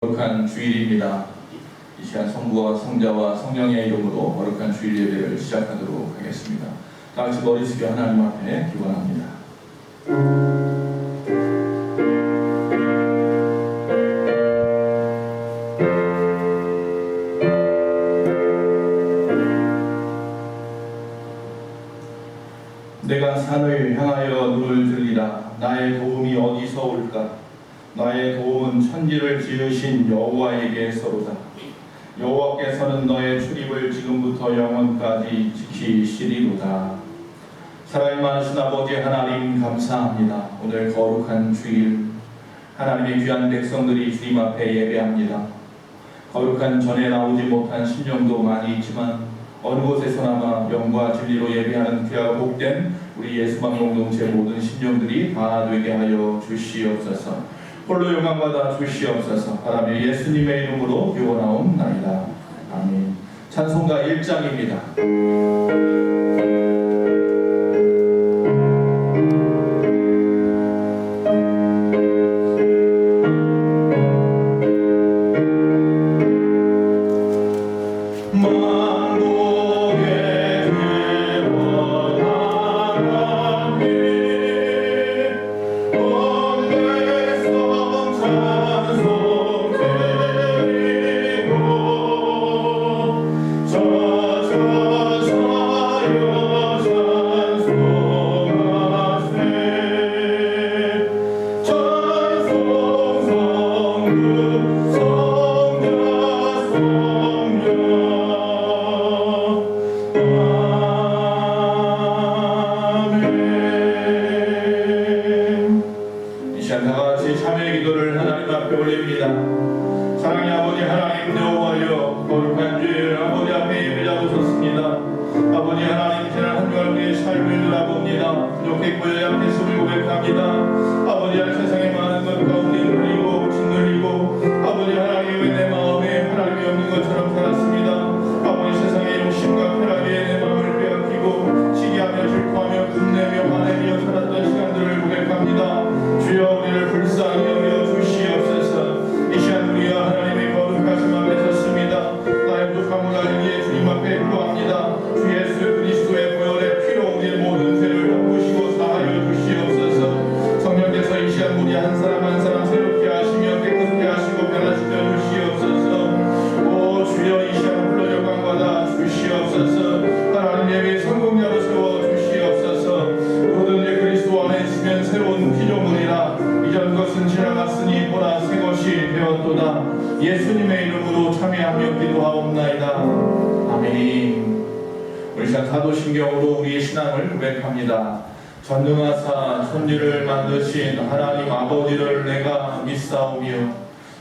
거룩한 주일입니다. 이 시간 성부와 성자와 성령의 이름으로 거룩한 주일 예배를 시작하도록 하겠습니다. 다 같이 머리 숙여 하나님 앞에 기원합니다. 내가 산을 향하여 눈을 들리라. 나의 도움이 어디서 올까? 나의 도움은 천지를 지으신 여호와에게서로다. 여호와께서는 너의 출입을 지금부터 영원까지 지키시리로다. 사랑이 많으신 아버지 하나님 감사합니다. 오늘 거룩한 주일 하나님의 귀한 백성들이 주님 앞에 예배합니다. 거룩한 전에 나오지 못한 심령도 많이 있지만 어느 곳에서나마 영과 진리로 예배하는 귀하고 복된 우리 예수방 공동체 모든 심령들이 다 되게 하여 주시옵소서. 홀로 영광받아 주시옵소서. 바라며 예수님의 이름으로 기원하옵나이다. 아멘. 찬송가 1장입니다. 사랑의 아버지 하나님 여호와여, 거룩한 주일 아버지 앞에 예배자로 섰습니다. 아버지 하나님, 지난 한 주간 우리의 삶을 돌아봅니다. 부족했고 연약했음을 고백합니다. 아버지 하나님, 세상의 많은 것 가운데 눌리고 짓눌리고 아버지 하나님, 왜 내 마음에 하나님이 없는 것처럼 살았습니다. 아버지, 세상의 욕심과 쾌락에 내 마음을 빼앗기고 시기하며 질투하며 분내며 화내며 살았던 시간들을 고백합니다. 주여, 우리를 불쌍히 여겨 주시옵소서. 이 시간 우리와 하나님의 거룩하심 앞에 섰습니다. 나의 부족함을 알기에 주님 앞에 기도합니다. 주 예수 그리스도의 보혈의 피로 우리의 모든 죄를 덮으시고 사하여 주시옵소서. 성령께서 이 시간 우리 한 사람 한 사람 새롭게 하시며 깨끗게 하시고 변화시켜 주시옵소서. 오 주여, 이 시간 불러 영광받아 주시옵소서. 하나님 예배 성공자로 세워 주시옵소서. 모든 일 그리스도 안에 있으면 새로운 피조물이라. 이전 것은 지나갔으니 보라 새 것이 되었도다. 예수님의 이름으로 참여하며 기도하옵나이다. 아멘. 우리 시간 사도신경으로 우리의 신앙을 고백합니다. 전능하사 천지를 만드신 하나님 아버지를 내가 믿사오며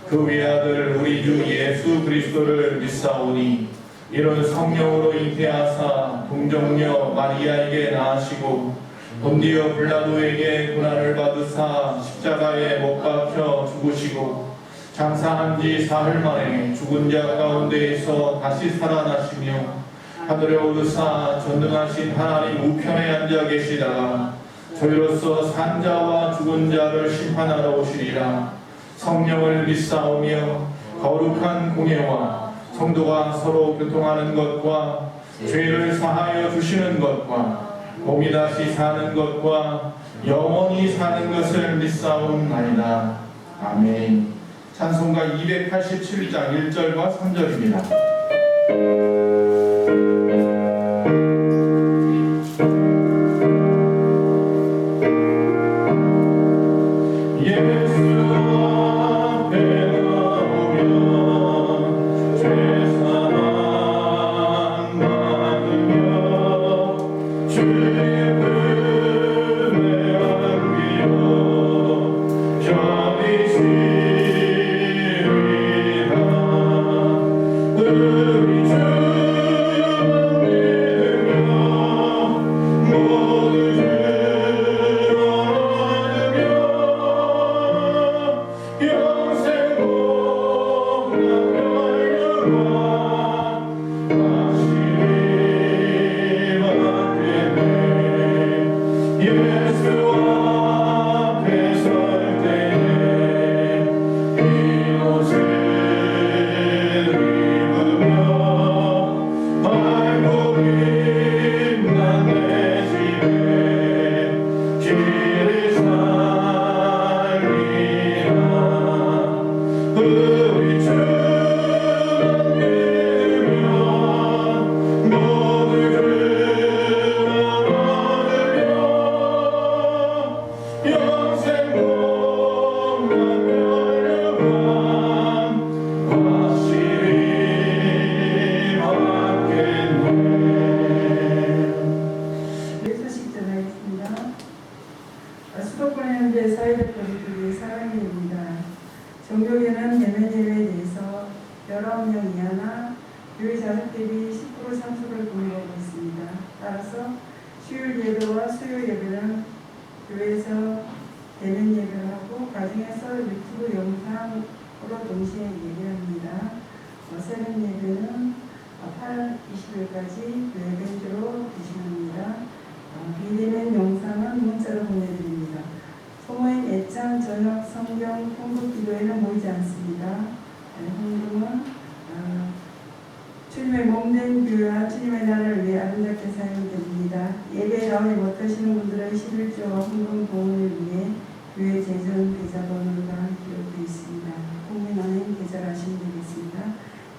그 외아들 우리 주 예수 그리스도를 믿사오니 이런 성령으로 잉태하사 동정녀 마리아에게 낳으시고 본디오 빌라도에게 고난을 받으사 십자가에 못 박혀 죽으시고 장사한 지 사흘 만에 죽은 자 가운데에서 다시 살아나시며 하늘에 오르사 전능하신 하나님 우편에 앉아 계시다가 저희로서 산 자와 죽은 자를 심판하러 오시리라. 성령을 믿사오며 거룩한 공예와 성도가 서로 교통하는 것과 죄를 사하여 주시는 것과 몸이 다시 사는 것과 영원히 사는 것을 믿사옵나이다. 아멘. 찬송가 287장 1절과 3절입니다. 우리 주 우리 주 믿으면 모두 얻으며 영생 복만 멸류관 확실히 받겠네. 소식 전하겠습니다. 수도권 현재 사회적 거리두기 사랑입니다. 종교계는 대면 예배에 대해서 19명 이하나 교회 자석 대비 10% 상승을 공유하고 있습니다. 따라서 수요일 예배와 수요 예배는 교회에서 대면 예배를 하고 가정에서 유튜브 영상으로 동시에 예배합니다. 새벽 예배는 8월 20일까지 교회 벤트로 개신합니다. 비대면 영상은 문자로 보내드립니다. 소모임 애창 저녁 성경 공부 기도에는 모이지 않습니다. 헌금은 주님의 몸된 교회와 주님의 나라를 위해 아름답게 사용됩니다. 예배에 나오지 못하시는 분들은 11조와 헌금 공헌을 위해 교회 재정 계좌번호가 기록되어 있습니다. 국민은행 계좌를 하시면 되겠습니다.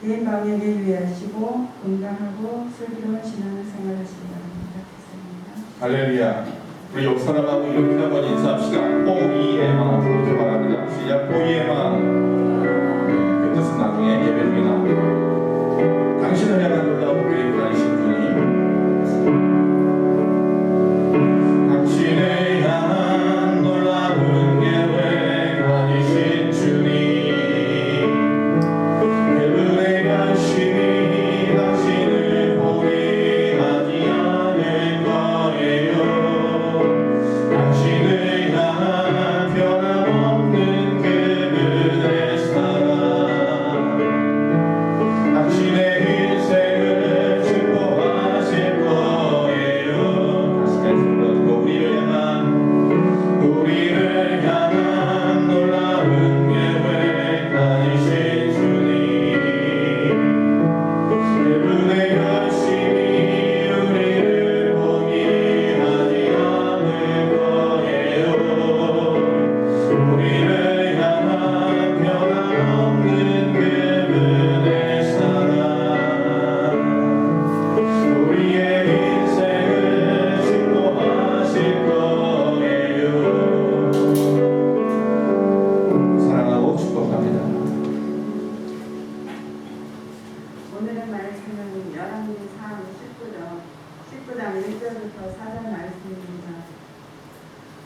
개인 방역에 유의하시고 건강하고 슬기로운 신앙생활 하시기 바랍니다. 감사합니다. 할렐루야. 우리 옆 사람하고 이렇게 한번 인사합시다. 오이에마 이렇게 말합니다. 시작. 오이에마. 그 뜻은 나중에 예배 중에 나옵니다. 당신을 향한 놀라운 계획하신 주님, 당신을 향한 놀라운 계획 가지신 주님, 해븐의 열심히 당신을 포기하지 않을 거예요. 당신을 향한 변함없는 그분의 사랑, 당신의 인생을 축복하실 거예요. 다시 말씀드리고 우리를 향한 놀라운 계획 가지신 주님, 그분의 열심히 우리를 포기하지 않을 거예요. 우리를 향한 변함없는 그분의 사랑, 우리의 인생을 축복하실 거예요. 사랑하고 축복합니다. 오늘의 말씀은 열왕기상 19장 1절부터 4절 말씀입니다.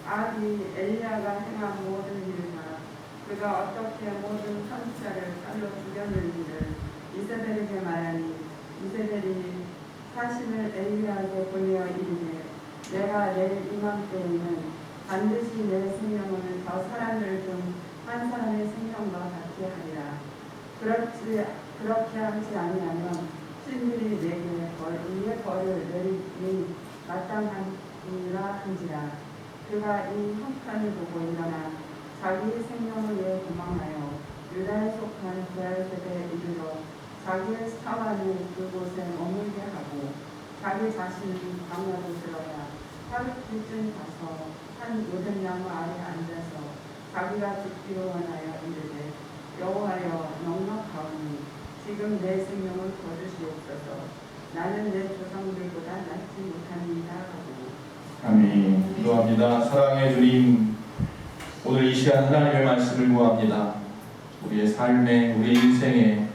아합이 엘리야가 행한 모든 일과 그가 어떻게 모든 선지자를 칼로 죽였는지를 이세벨에게 말하니 이세벨이 사신을 엘리야에게 보내어 이르되 내가 내일 이맘때에는 반드시 내 생명을 저 사람들 중 한 사람의 생명과 같게 하리라. 그렇게 하지 아니하면 신들이 내게 이에 벌을 내리니 마땅하니라 한지라. 그가 이 형편을 보고 일어나 자기 생명을 위해 도망하여 유다에 속한 브알셋에 이르러 자기의 사환을 그곳에 머물게 하고 자기 자신이 광야로 들어가 하루쯤 가서 한 요셉나무 아래 앉아서 자기가 죽기로 원하여 이르되 여호와여 넉넉하오니 지금 내 생명을 거두시옵소서. 나는 내 조상들보다 낫지 못합니다 하고. 아멘. 기도합니다. 사랑의 주님, 오늘 이 시간 하나님의 말씀을 구합니다. 우리의 삶에, 우리의 인생에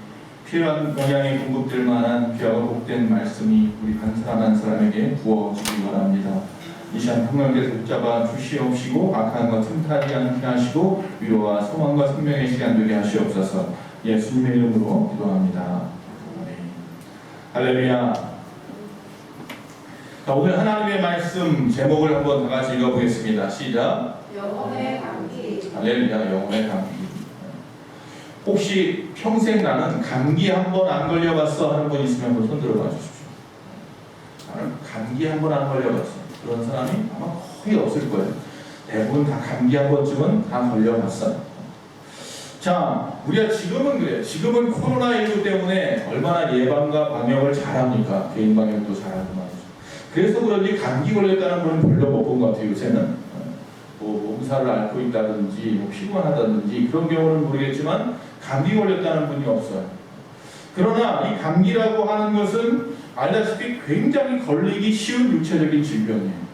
필요한 영양이 공급될 만한 귀하고 복된 말씀이 우리 한 사람 한 사람에게 부어주기 바랍니다. 이 시간 평강에서 붙잡아 주시옵시고 악한 것 틈타지 않게 하시고 위로와 소망과 생명의 시간 되게 하시옵소서. 예수님의 이름으로 기도합니다. 아멘. 할렐루야. 자, 오늘 하나님의 말씀 제목을 한번 다 같이 읽어보겠습니다. 시작. 영혼의 감기. 할렐루야. 영혼의 감기. 혹시 평생 나는 감기 한 번 안 걸려봤어 하는 분 있으면 한번 손 들어봐 주십시오. 나는 감기 한 번 안 걸려봤어. 그런 사람이 아마 거의 없을 거예요. 대부분 다 감기 한 번쯤은 다 걸려봤어요. 자, 우리가 지금은 그래요. 지금은 코로나19 때문에 얼마나 예방과 방역을 잘합니까? 개인 방역도 잘하고 말이죠. 그래서 그런지 감기 걸렸다는 분은 별로 못 본 것 같아요. 요새는 뭐 몸살을 앓고 있다든지 뭐 피곤하다든지 그런 경우는 모르겠지만 감기 걸렸다는 분이 없어요. 그러나 이 감기라고 하는 것은 알다시피 굉장히 걸리기 쉬운 육체적인 질병이에요.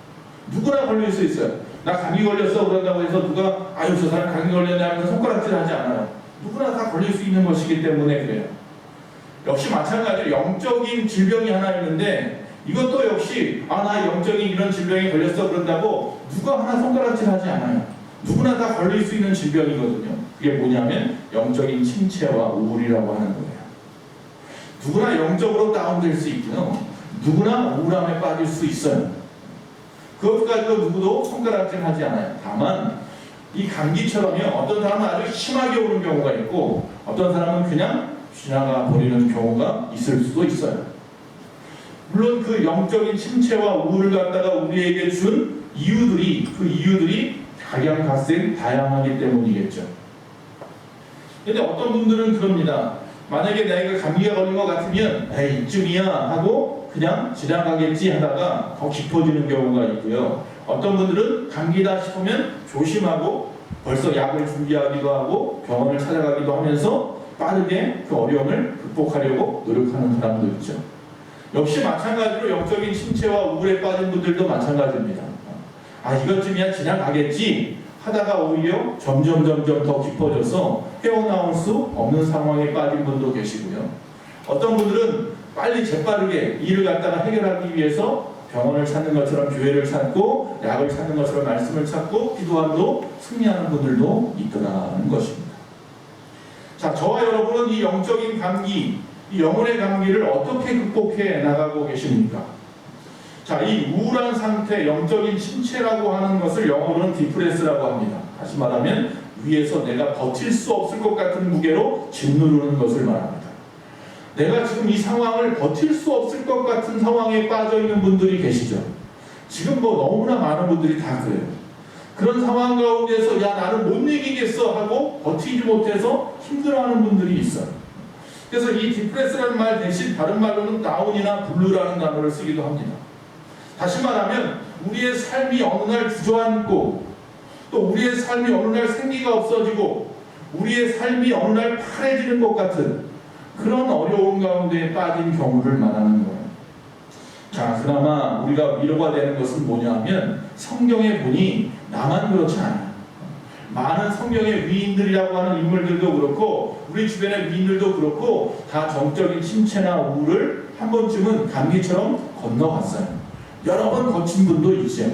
누구나 걸릴 수 있어요. 나 감기 걸렸어 그런다고 해서 누가 아유 저 사람 감기 걸렸네 하면서 손가락질 하지 않아요. 누구나 다 걸릴 수 있는 것이기 때문에 그래요. 역시 마찬가지로 영적인 질병이 하나 있는데 이것도 역시 나 영적인 이런 질병에 걸렸어 그런다고 누가 하나 손가락질 하지 않아요. 누구나 다 걸릴 수 있는 질병이거든요. 그게 뭐냐면 영적인 침체와 우울이라고 하는 거예요. 누구나 영적으로 다운될 수 있고요. 누구나 우울함에 빠질 수 있어요. 그것 가지고 누구도 손가락질 하지 않아요. 다만 이 감기처럼요. 어떤 사람은 아주 심하게 오는 경우가 있고 어떤 사람은 그냥 지나가 버리는 경우가 있을 수도 있어요. 물론 그 영적인 침체와 우울을 갖다가 우리에게 준 이유들이 각양각색 다양하기 때문이겠죠. 근데 어떤 분들은 그럽니다. 만약에 내가 감기가 걸린 것 같으면 에이 이쯤이야 하고 그냥 지나가겠지 하다가 더 깊어지는 경우가 있고요. 어떤 분들은 감기다 싶으면 조심하고 벌써 약을 준비하기도 하고 병원을 찾아가기도 하면서 빠르게 그 어려움을 극복하려고 노력하는 사람도 있죠. 역시 마찬가지로 영적인 침체와 우울에 빠진 분들도 마찬가지입니다. 이것쯤이야 지나가겠지 하다가 오히려 점점 더 깊어져서 헤어나올 수 없는 상황에 빠진 분도 계시고요. 어떤 분들은 빨리 재빠르게 일을 갖다가 해결하기 위해서 병원을 찾는 것처럼 교회를 찾고 약을 찾는 것처럼 말씀을 찾고 기도함도 승리하는 분들도 있더라는 것입니다. 자, 저와 여러분은 이 영적인 감기, 이 영혼의 감기를 어떻게 극복해 나가고 계십니까? 자, 이 우울한 상태, 영적인 침체라고 하는 것을 영어로는 디프레스라고 합니다. 다시 말하면 위에서 내가 버틸 수 없을 것 같은 무게로 짓누르는 것을 말합니다. 내가 지금 이 상황을 버틸 수 없을 것 같은 상황에 빠져 있는 분들이 계시죠. 지금 너무나 많은 분들이 다 그래요. 그런 상황 가운데서 야 나는 못 이기겠어 하고 버티지 못해서 힘들어하는 분들이 있어요. 그래서 이 디프레스라는 말 대신 다른 말로는 다운이나 블루라는 단어를 쓰기도 합니다. 다시 말하면 우리의 삶이 어느 날 주저앉고 또 우리의 삶이 어느 날 생기가 없어지고 우리의 삶이 어느 날 파래지는 것 같은 그런 어려운 가운데 빠진 경우를 말하는 거예요. 자, 그나마 우리가 위로가 되는 것은 뭐냐 하면 성경에 보니 나만 그렇지 않아요. 많은 성경의 위인들이라고 하는 인물들도 그렇고 우리 주변의 위인들도 그렇고 다 정적인 침체나 우울을 한 번쯤은 감기처럼 건너갔어요. 여러 번 거친 분도 있죠.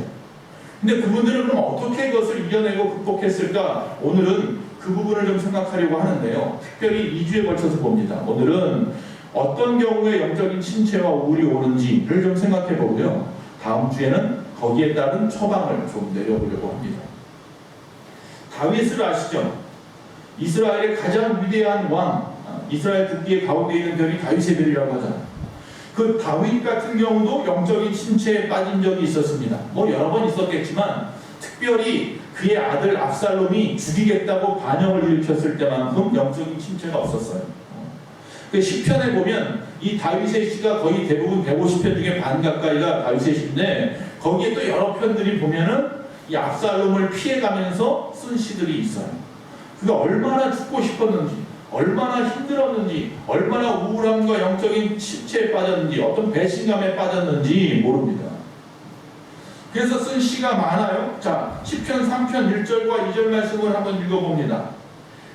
근데 그분들은 그럼 어떻게 그것을 이겨내고 극복했을까? 오늘은 그 부분을 좀 생각하려고 하는데요. 특별히 2주에 걸쳐서 봅니다. 오늘은 어떤 경우에 영적인 침체와 우울이 오는지를 좀 생각해 보고요. 다음 주에는 거기에 따른 처방을 좀 내려보려고 합니다. 다윗을 아시죠? 이스라엘의 가장 위대한 왕, 이스라엘 국기의 가운데 있는 별이 다윗의 별이라고 하잖아요. 그 다윗 같은 경우도 영적인 침체에 빠진 적이 있었습니다. 여러 번 있었겠지만 특별히 그의 아들 압살롬이 죽이겠다고 반역을 일으켰을 때만큼 영적인 침체가 없었어요. 그 시편에 보면 이 다윗의 시가 거의 대부분 150편 중에 반 가까이가 다윗의 시인데 거기에 또 여러 편들이 보면은 이 압살롬을 피해가면서 쓴 시들이 있어요. 그가 얼마나 죽고 싶었는지, 얼마나 힘들었는지, 얼마나 우울함과 영적인 침체에 빠졌는지, 어떤 배신감에 빠졌는지 모릅니다. 그래서 쓴 시가 많아요. 자, 시편 3편 1절과 2절 말씀을 한번 읽어봅니다.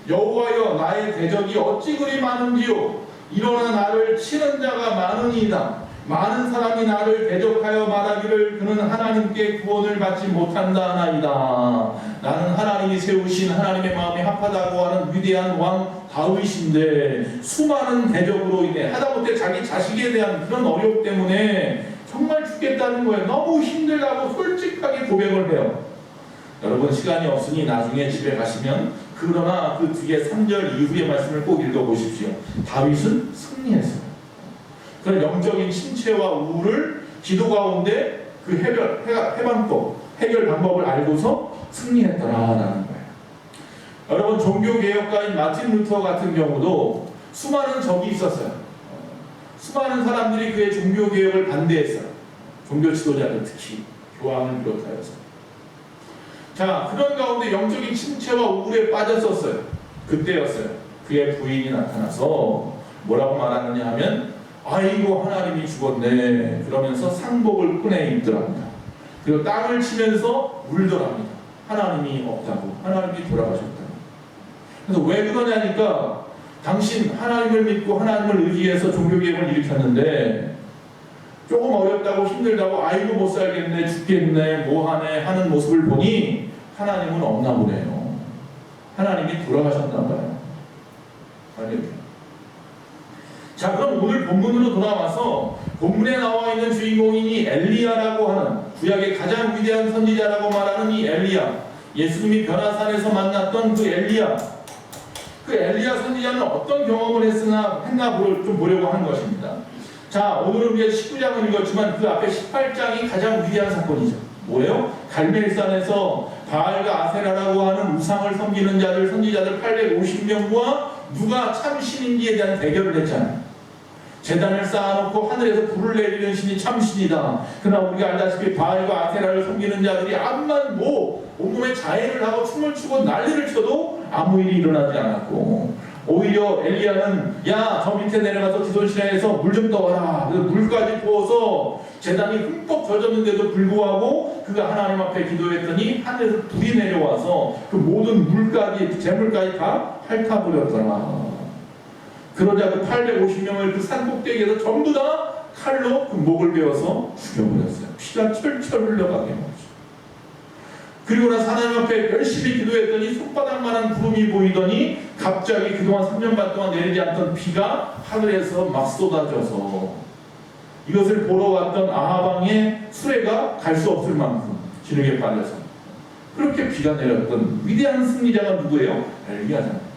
여호와여 나의 대적이 어찌 그리 많은지요. 일어나 나를 치는 자가 많으니이다. 많은 사람이 나를 대적하여 말하기를 그는 하나님께 구원을 받지 못한다 하나이다. 나는 하나님이 세우신 하나님의 마음이 합하다고 하는 위대한 왕 다윗인데 수많은 대적으로 인해 하다못해 자기 자식에 대한 그런 어려움 때문에 정말 죽겠다는 거예요. 너무 힘들다고 솔직하게 고백을 해요. 여러분 시간이 없으니 나중에 집에 가시면 그러나 그 뒤에 3절 이후의 말씀을 꼭 읽어보십시오. 다윗은 승리했어요. 그런 영적인 침체와 우울을 기도 가운데 그 해결 방법을 알고서 승리했더라라는 거예요. 여러분 종교개혁가인 마틴 루터 같은 경우도 수많은 적이 있었어요. 수많은 사람들이 그의 종교개혁을 반대했어요. 종교 지도자들 특히 교황을 비롯하여서. 자, 그런 가운데 영적인 침체와 우울에 빠졌었어요. 그때였어요. 그의 부인이 나타나서 뭐라고 말하느냐 하면 아이고 하나님이 죽었네 그러면서 상복을 꺼내 입더랍니다. 그리고 땅을 치면서 울더랍니다. 하나님이 없다고, 하나님이 돌아가셨다고. 그래서 왜 그러냐니까 당신 하나님을 믿고 하나님을 의지해서 종교개혁을 일으켰는데 조금 어렵다고 힘들다고 아이고 못 살겠네 죽겠네 뭐하네 하는 모습을 보니 하나님은 없나 보네요. 하나님이 돌아가셨나 봐요. 자, 그럼 오늘 본문으로 돌아와서 본문에 나와 있는 주인공이 엘리야라고 하는 구약의 가장 위대한 선지자라고 말하는 이 엘리야, 예수님이 변화산에서 만났던 그 엘리야, 그 엘리야 선지자는 어떤 경험을 했나 좀 보려고 하는 것입니다. 자, 오늘은 우리가 19장을 읽었지만 그 앞에 18장이 가장 위대한 사건이죠. 뭐예요? 갈멜산에서 바알과 아세라라고 하는 우상을 섬기는 자들, 선지자들 850명과 누가 참 신인지에 대한 대결을 했잖아요. 제단을 쌓아놓고 하늘에서 불을 내리는 신이 참 신이다. 그러나 우리가 알다시피 바알과 아세라를 섬기는 자들이 암만 온몸에 자해를 하고 춤을 추고 난리를 쳐도 아무 일이 일어나지 않았고, 오히려 엘리야는 야, 저 밑에 내려가서 기도실에서 물 좀 떠와라. 그래서 물까지 부어서 제단이 흠뻑 젖었는데도 불구하고 그가 하나님 앞에 기도했더니 하늘에서 불이 내려와서 그 모든 물까지, 재물까지 다 핥아버렸더라. 그러자 그 850명을 그 산꼭대기에서 전부 다 칼로 그 목을 베어서 죽여버렸어요. 피가 철철 흘러가게 하죠. 그리고 나서 하나님 앞에 열심히 기도했더니 손바닥만한 구름이 보이더니 갑자기 그동안 3년 반 동안 내리지 않던 비가 하늘에서 막 쏟아져서 이것을 보러 왔던 아하방의 수레가 갈 수 없을 만큼 진흙에 빠져서 그렇게 비가 내렸던 위대한 승리자가 누구예요? 엘리야잖아요.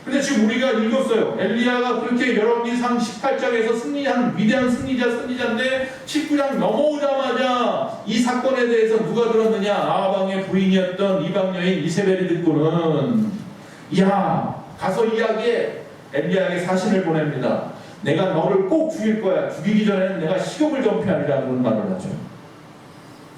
근데 지금 우리가 읽었어요. 엘리야가 그렇게 열왕기상 18장에서 승리한 위대한 선지자인데 19장 넘어오자마자 이 사건에 대해서 누가 들었느냐? 아하방의 부인이었던 이방 여인 이세벨이 듣고는 야, 가서 이야기해. 엘리야에게 사신을 보냅니다. 내가 너를 꼭 죽일 거야. 죽이기 전에는 내가 식욕을 전폐하리라 그런 말을 하죠.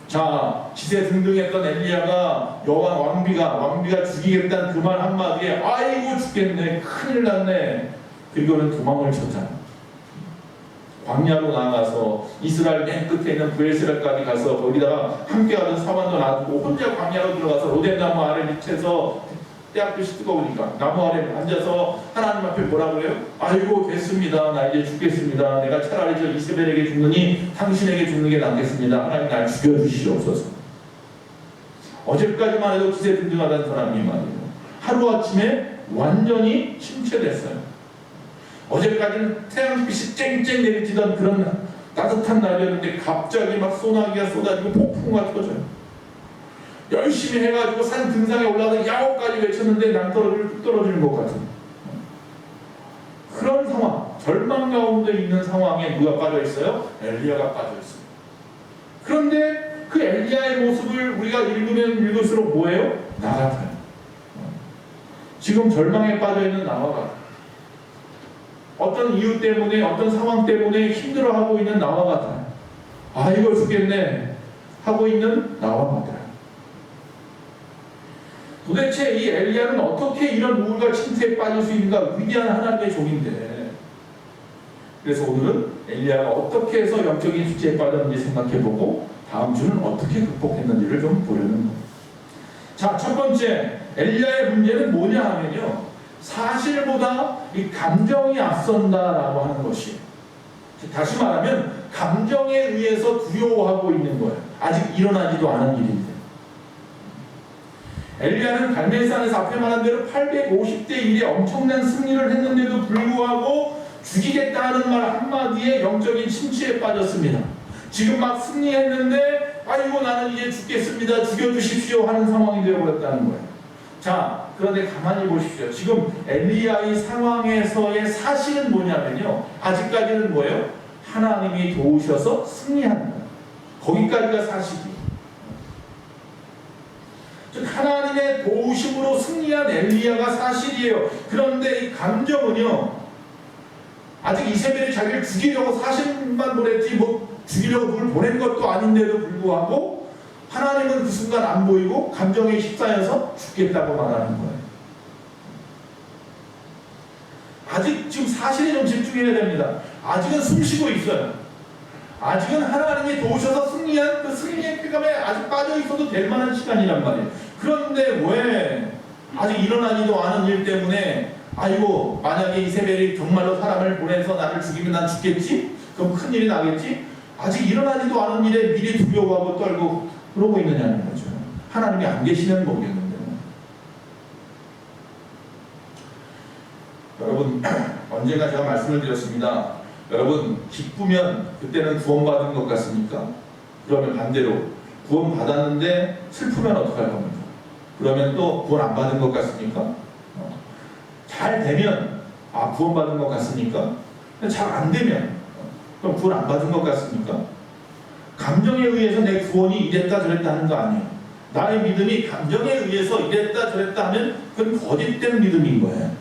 자, 기세등등했던 엘리야가 왕비가 죽이겠다는 그 말 한마디에 아이고 죽겠네, 큰일 났네. 그리고는 도망을 쳤잖아. 광야로 나가서 이스라엘 맨 끝에 있는 브엘세바까지 가서 거기다가 함께 가던 사관도 놔두고 혼자 광야로 들어가서 로뎀나무 아래 밑에서 때학듯이 뜨거우니까 나무 아래 앉아서 하나님 앞에 뭐라 그래요? 아이고 됐습니다. 나 이제 죽겠습니다. 내가 차라리 저 이세벨에게 죽느니 당신에게 죽는 게 낫겠습니다. 하나님 날 죽여주시옵소서. 어제까지만 해도 기세등등하던 사람이 말이에요. 하루아침에 완전히 침체됐어요. 어제까지는 태양빛이 쨍쨍 내리치던 그런 따뜻한 날이었는데 갑자기 막 소나기가 쏟아지고 폭풍과 터져요. 열심히 해가지고 산 등산에 올라가서 야호까지 외쳤는데 낭떠러지를 뚝 떨어지는 것 같은 그런 상황, 절망 가운데 있는 상황에 누가 빠져있어요? 엘리야가 빠져있어요. 그런데 그 엘리야의 모습을 우리가 읽으면 읽을수록 뭐예요? 나 같아요. 지금 절망에 빠져있는 나와 같아요. 어떤 이유 때문에, 어떤 상황 때문에 힘들어하고 있는 나와 같아요. 아, 이거 죽겠네 하고 있는 나와 같아요. 도대체 이 엘리야는 어떻게 이런 우울과 침체에 빠질 수 있는가? 위대한 하나님의 종인데. 그래서 오늘은 엘리야가 어떻게 해서 영적인 수치에 빠졌는지 생각해보고 다음 주는 어떻게 극복했는지를 좀 보려는 거예요. 자, 첫 번째 엘리야의 문제는 뭐냐 하면요, 사실보다 이 감정이 앞선다라고 하는 것이, 다시 말하면 감정에 의해서 두려워하고 있는 거예요. 아직 일어나지도 않은 일인데. 엘리야는 갈멜산에서 앞에 말한 대로 850대 1의 엄청난 승리를 했는데도 불구하고 죽이겠다는 말 한마디에 영적인 침체에 빠졌습니다. 지금 막 승리했는데 아이고 나는 이제 죽겠습니다. 죽여주십시오 하는 상황이 되어버렸다는 거예요. 자, 그런데 가만히 보십시오. 지금 엘리야의 상황에서의 사실은 뭐냐면요, 아직까지는 뭐예요? 하나님이 도우셔서 승리하는 거예요. 거기까지가 사실이에요. 즉 하나님의 도우심으로 승리한 엘리야가 사실이에요. 그런데 이 감정은요, 아직 이세벨이 자기를 죽이려고 사실만 보냈지 뭐 죽이려고 누굴 보낸 것도 아닌데도 불구하고 하나님은 그 순간 안 보이고 감정에 휩싸여서 죽겠다고 말하는 거예요. 아직 지금 사실에 좀 집중해야 됩니다. 아직은 숨쉬고 있어요. 아직은 하나님이 도우셔서 승리한 그 승리의 쾌감에 아직 빠져 있어도 될 만한 시간이란 말이에요. 그런데 왜 아직 일어나지도 않은 일 때문에 아이고 만약에 이세벨이 정말로 사람을 보내서 나를 죽이면 난 죽겠지? 그럼 큰일이 나겠지? 아직 일어나지도 않은 일에 미리 두려워하고 떨고 그러고 있느냐는 거죠. 하나님이 안 계시면 모르겠는데. 여러분 언젠가 제가 말씀을 드렸습니다. 여러분 기쁘면 그때는 구원받은 것 같습니까? 그러면 반대로 구원받았는데 슬프면 어떡할 겁니까? 그러면 또 구원 안 받은 것 같습니까? 잘 되면 구원받은 것 같습니까? 잘 안 되면 그럼 구원 안 받은 것 같습니까? 감정에 의해서 내 구원이 이랬다 저랬다 하는 거 아니에요. 나의 믿음이 감정에 의해서 이랬다 저랬다 하면 그건 거짓된 믿음인 거예요.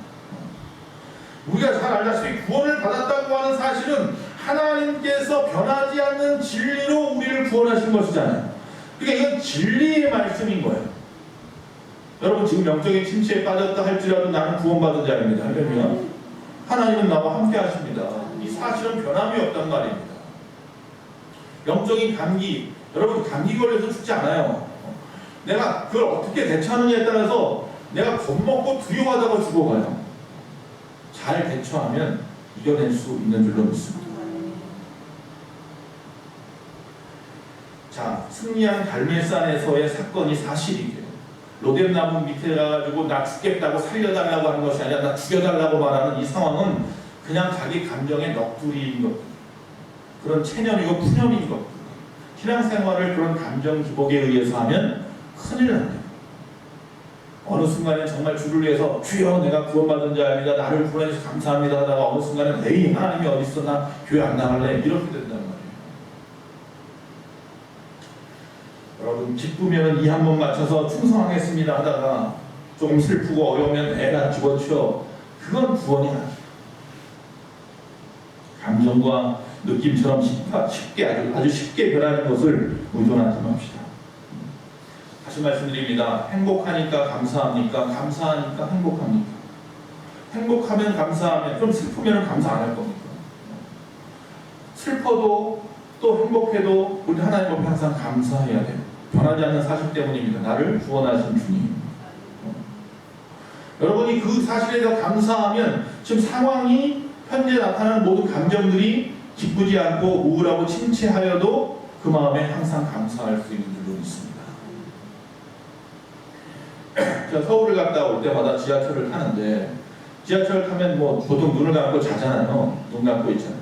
우리가 잘 알다시피 구원을 받았다고 하는 사실은 하나님께서 변하지 않는 진리로 우리를 구원하신 것이잖아요. 그러니까 이건 진리의 말씀인 거예요. 여러분 지금 영적인 침체에 빠졌다 할지라도 나는 구원받은 자입니다. 할렐루야. 하나님은 나와 함께 하십니다. 이 사실은 변함이 없단 말입니다. 영적인 감기, 여러분 감기 걸려서 죽지 않아요. 내가 그걸 어떻게 대처하느냐에 따라서 내가 겁먹고 두려워하다가 죽어가요. 잘 대처하면 이겨낼 수 있는 줄로 믿습니다. 자, 승리한 갈멜산에서의 사건이 사실이에요. 로뎀나무 밑에 가가지고 나 죽겠다고 살려달라고 하는 것이 아니라 나 죽여달라고 말하는 이 상황은 그냥 자기 감정의 넋두리인 것, 그런 체념이고 푸념인 것. 신앙생활을 그런 감정 기복에 의해서 하면 큰일 납니다. 어느 순간에 정말 주를 위해서 주여 내가 구원받은 자입니다. 나를 구원해주셔서 감사합니다 하다가 어느 순간에 에이 하나님이 어딨어 나 교회 안 나갈래 이렇게 된단 말이에요. 여러분 기쁘면 이 한 번 맞춰서 충성하겠습니다 하다가 조금 슬프고 어려우면 애가 집어치워 그건 구원이 아니에요. 감정과 느낌처럼 쉽게 아주 쉽게 변하는 것을 의존하지 맙시다. 다시 말씀드립니다. 행복하니까 감사합니까? 감사하니까 행복합니까? 행복하면 감사하면 좀 슬프면 감사 안 할 겁니까? 슬퍼도 또 행복해도 우리 하나님 앞에 항상 감사해야 돼요. 변하지 않는 사실 때문입니다. 나를 구원하신 주님. 여러분이 그 사실에 대해서 감사하면 지금 상황이 현재 나타나는 모든 감정들이 기쁘지 않고 우울하고 침체하여도 그 마음에 항상 감사할 수 있는 줄로 있습니다. 제가 서울을 갔다 올 때마다 지하철을 타는데 지하철을 타면 뭐 보통 눈을 감고 자잖아요. 눈 감고 있잖아요.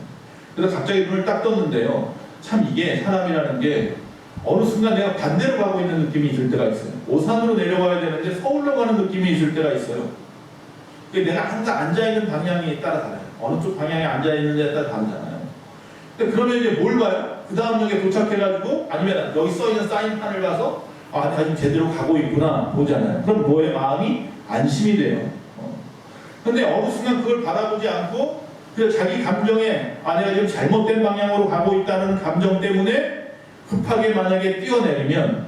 그래서 갑자기 눈을 딱 떴는데요. 참 이게 사람이라는 게 어느 순간 내가 반대로 가고 있는 느낌이 있을 때가 있어요. 오산으로 내려가야 되는데 서울로 가는 느낌이 있을 때가 있어요. 내가 항상 앉아있는 방향에 따라 달라요. 어느 쪽 방향에 앉아있는지에 따라 다르잖아요. 근데 그러면 이제 뭘 봐요? 그 다음 역에 도착해가지고 아니면 여기 써있는 사인판을 봐서 내가 지금 제대로 가고 있구나 보잖아요. 그럼 뭐의 마음이 안심이 돼요. 근데 어느 순간 그걸 바라보지 않고 그래서 자기 감정에 내가 지금 잘못된 방향으로 가고 있다는 감정 때문에 급하게 만약에 뛰어내리면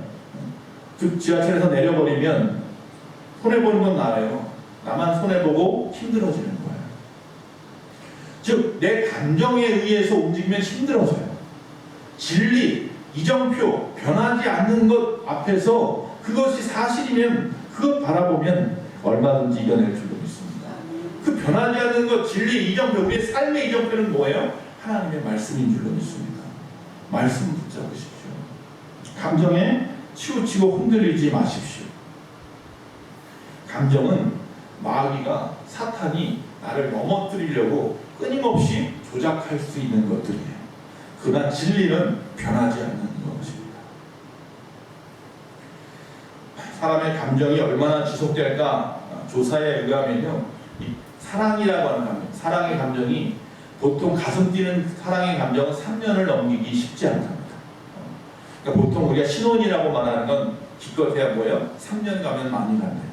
그 지하철에서 내려버리면 손해보는 건 나예요. 나만 손해보고 힘들어지는 거예요. 즉 내 감정에 의해서 움직이면 힘들어져요. 진리, 이정표, 변하지 않는 것 앞에서 그것이 사실이면 그것 바라보면 얼마든지 이겨낼 줄로 믿습니다. 그 변하지 않는 것, 진리, 이정표, 우리의 삶의 이정표는 뭐예요? 하나님의 말씀인 줄로 믿습니다. 말씀 붙잡으십시오. 감정에 치우치고 흔들리지 마십시오. 감정은 마귀가 사탄이 나를 넘어뜨리려고 끊임없이 조작할 수 있는 것들이에요. 그러나 진리는 변하지 않는 것입니다. 사람의 감정이 얼마나 지속될까 조사에 의하면요, 이 사랑이라고 하는 감정, 사랑의 감정이 보통 가슴 뛰는 사랑의 감정은 3년을 넘기기 쉽지 않답니다. 그러니까 보통 우리가 신혼이라고 말하는 건 기껏해야 뭐예요? 3년 가면 많이 간대요.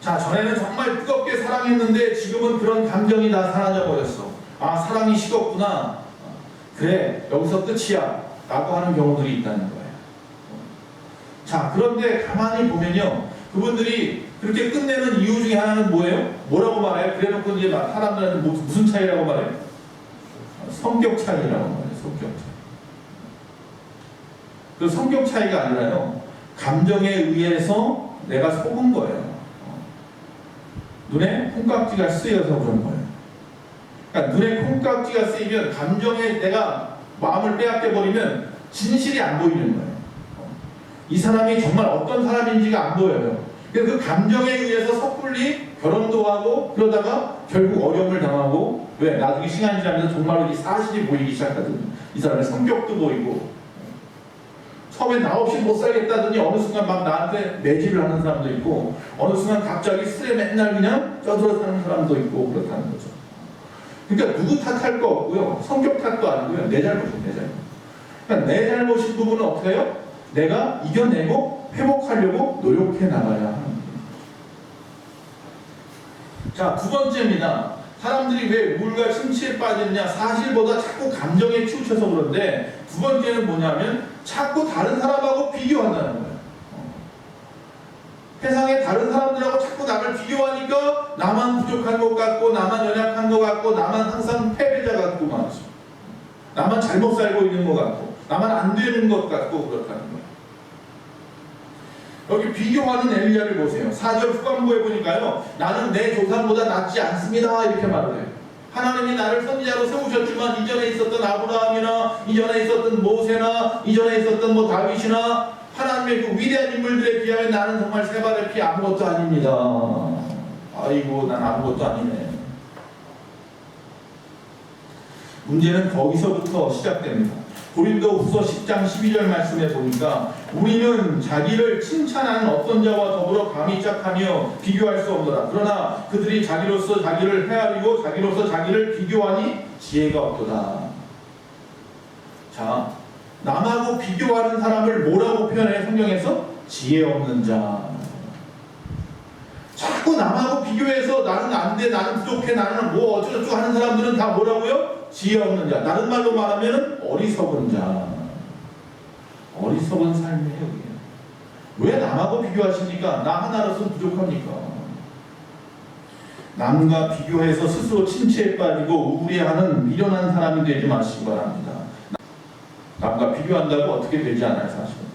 자, 전에는 정말 뜨겁게 사랑했는데 지금은 그런 감정이 다 사라져 버렸어. 사랑이 식었구나. 그래, 여기서 끝이야. 라고 하는 경우들이 있다는 거예요. 자, 그런데 가만히 보면요, 그분들이 그렇게 끝내는 이유 중에 하나는 뭐예요? 뭐라고 말해요? 그래놓고 이제 사람들한테 무슨 차이라고 말해요? 성격 차이라고 말해요. 성격 차이. 그 성격 차이가 아니라요, 감정에 의해서 내가 속은 거예요. 눈에 콩깍지가 쓰여서 그런 거예요. 그러니까 눈에 콩깍지가 쓰이면 감정에 내가 마음을 빼앗겨 버리면 진실이 안 보이는 거예요. 이 사람이 정말 어떤 사람인지가 안 보여요. 그래서 그 감정에 의해서 섣불리 결혼도 하고 그러다가 결국 어려움을 당하고, 왜? 나중에 시간이 지나면서 정말로 이 사실이 보이기 시작하거든요. 이 사람의 성격도 보이고, 처음에 나 없이 못 살겠다더니 어느 순간 막 나한테 매질을 하는 사람도 있고, 어느 순간 갑자기 술에 맨날 그냥 쪄들어 사는 사람도 있고 그렇다는 거죠. 그러니까 누구 탓할 거 없고요, 성격 탓도 아니고요, 내 잘못이에요. 내 잘못. 그러니까 내 잘못인 부분은 어떻게 해요? 내가 이겨내고 회복하려고 노력해 나가야 하는 거예요. 자, 두 번째입니다. 사람들이 왜 우울과 침체에 빠지느냐, 사실보다 자꾸 감정에 치우쳐서 그런데, 두 번째는 뭐냐면 자꾸 다른 사람하고 비교한다는 거예요. 세상에 다른 사람들하고 자꾸 나를 비교하니까 나만 부족한 것 같고, 나만 연약한 것 같고, 나만 항상 패배자 같고 말이죠. 나만 잘못 살고 있는 것 같고, 나만 안 되는 것 같고 그렇다는 거예요. 여기 비교하는 엘리야를 보세요. 4절 후반부에 보니까요, 나는 내 조상보다 낫지 않습니다 이렇게 말을 해요. 하나님이 나를 선지자로 세우셨지만 이전에 있었던 아브라함이나 이전에 있었던 모세나 이전에 있었던 다윗이나 하나님의 그 위대한 인물들에 비하면 나는 정말 세 발의 피 아무것도 아닙니다. 아이고, 난 아무것도 아니네. 문제는 거기서부터 시작됩니다. 고린도후서 10장 12절 말씀에 보니까, 우리는 자기를 칭찬하는 어떤 자와 더불어 감히 짝하며 비교할 수 없노라. 그러나 그들이 자기로서 자기를 헤아리고 자기로서 자기를 비교하니 지혜가 없도다. 자, 남하고 비교하는 사람을 뭐라고 표현해요? 성경에서? 지혜 없는 자. 자꾸 남하고 비교해서 나는 안 돼, 나는 부족해, 나는 뭐 어쩌고저쩌고 하는 사람들은 다 뭐라고요? 지혜 없는 자. 다른 말로 말하면 어리석은 자. 어리석은 삶이에요, 이게. 왜 남하고 비교하십니까? 나 하나로서 부족합니까? 남과 비교해서 스스로 침체에 빠지고 우울해하는 미련한 사람이 되지 마시기 바랍니다. 남과 비교한다고 어떻게 되지 않아요, 사실은.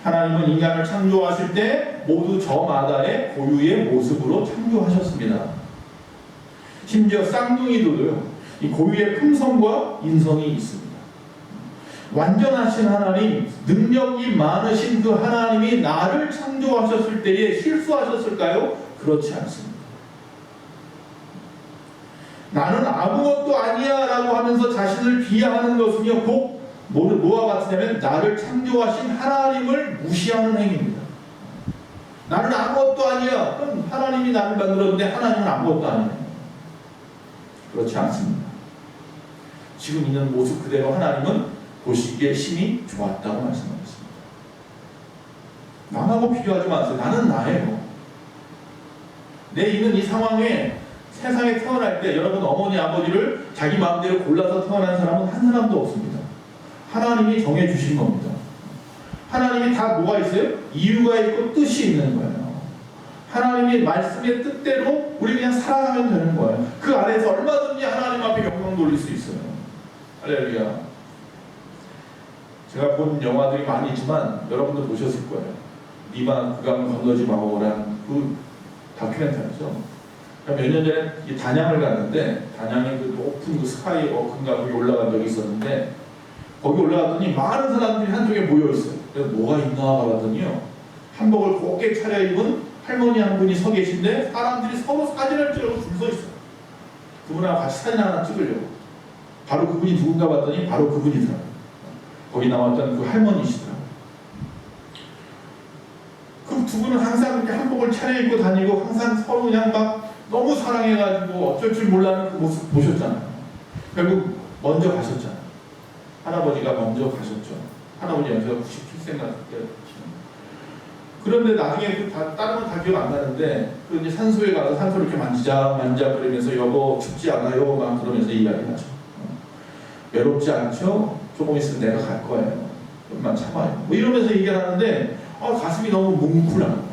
하나님은 인간을 창조하실 때 모두 저마다의 고유의 모습으로 창조하셨습니다. 심지어 쌍둥이도요, 이 고유의 품성과 인성이 있습니다. 완전하신 하나님, 능력이 많으신 그 하나님이 나를 창조하셨을 때에 실수하셨을까요? 그렇지 않습니다. 나는 아무것도 아니야 라고 하면서 자신을 비하하는 것은요, 꼭 뭐와 같으냐면 나를 창조하신 하나님을 무시하는 행위입니다. 나는 아무것도 아니야. 그럼 하나님이 나를 만들었는데 하나님은 아무것도 아니에요. 그렇지 않습니다. 지금 있는 모습 그대로 하나님은 보시기에 심히 좋았다고 말씀하셨습니다. 남하고 비교하지 마세요. 나는 나예요. 내 있는 이 상황에, 세상에 태어날 때 여러분 어머니 아버지를 자기 마음대로 골라서 태어난 사람은 한 사람도 없습니다. 하나님이 정해주신 겁니다. 하나님이 다 뭐가 있어요? 이유가 있고 뜻이 있는 거예요. 하나님의 말씀의 뜻대로 우리 그냥 살아가면 되는 거예요. 그 안에서 얼마든지 하나님 앞에 영광 돌릴 수 있어요. 할렐루야. 제가 본 영화들이 많이 있지만 여러분도 보셨을 거예요. 니마 그강 건너지 마오라는 그 다큐멘터리죠. 몇 년 전에 단양을 갔는데, 단양에 그 높은 그 스카이 워크인가 거기 올라간 적이 있었는데, 거기 올라갔더니 많은 사람들이 한쪽에 모여 있어요. 그래서 뭐가 있나 봤더니요, 한복을 곱게 차려입은 할머니 한 분이 서 계신데 사람들이 서로 사진을 찍으려고 줄 서 있어요. 그분하고 같이 사진 하나 찍으려고. 바로 그분이 누군가 봤더니 바로 그분이더라고요. 거기 나왔던 그 할머니시더라고요. 그 두 분은 항상 그렇게 한복을 차려입고 다니고 항상 서로 그냥 막 너무 사랑해가지고 어쩔 줄 몰라는 그 모습 보셨잖아요. 결국 먼저 가셨잖아요. 할아버지가 먼저 가셨죠. 할아버지 연세가 97세인가 그때. 그런데 나중에 그 다른 건 다 기억 안 나는데, 그 이제 산소에 가서 산소를 이렇게 만지작 그러면서 여보 춥지 않아요? 막 그러면서 이야기하죠. 외롭지 않죠? 조금 있으면 내가 갈 거예요. 좀만 참아요. 뭐 이러면서 얘기를 하는데 가슴이 너무 뭉클한 거예요.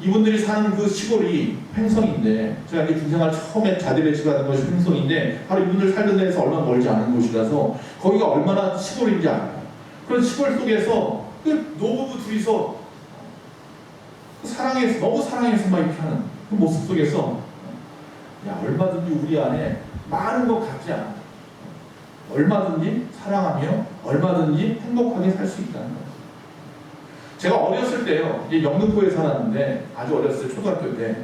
이분들이 사는 그 시골이 횡성인데, 제가 이제 군생활 처음에 자대 배치받은 것이 횡성인데 바로 이분들 살던 데에서 얼마 멀지 않은 곳이라서 거기가 얼마나 시골인지 알아요. 그런 시골 속에서 그 노부부 둘이서 사랑해서, 너무 사랑해서 막 이렇게 하는 그 모습 속에서 야, 얼마든지 우리 안에 많은 것 같지 않아. 얼마든지 사랑하며 얼마든지 행복하게 살 수 있다는 거예요. 제가 어렸을 때요, 이제 영등포에 살았는데 아주 어렸을 때, 초등학교 때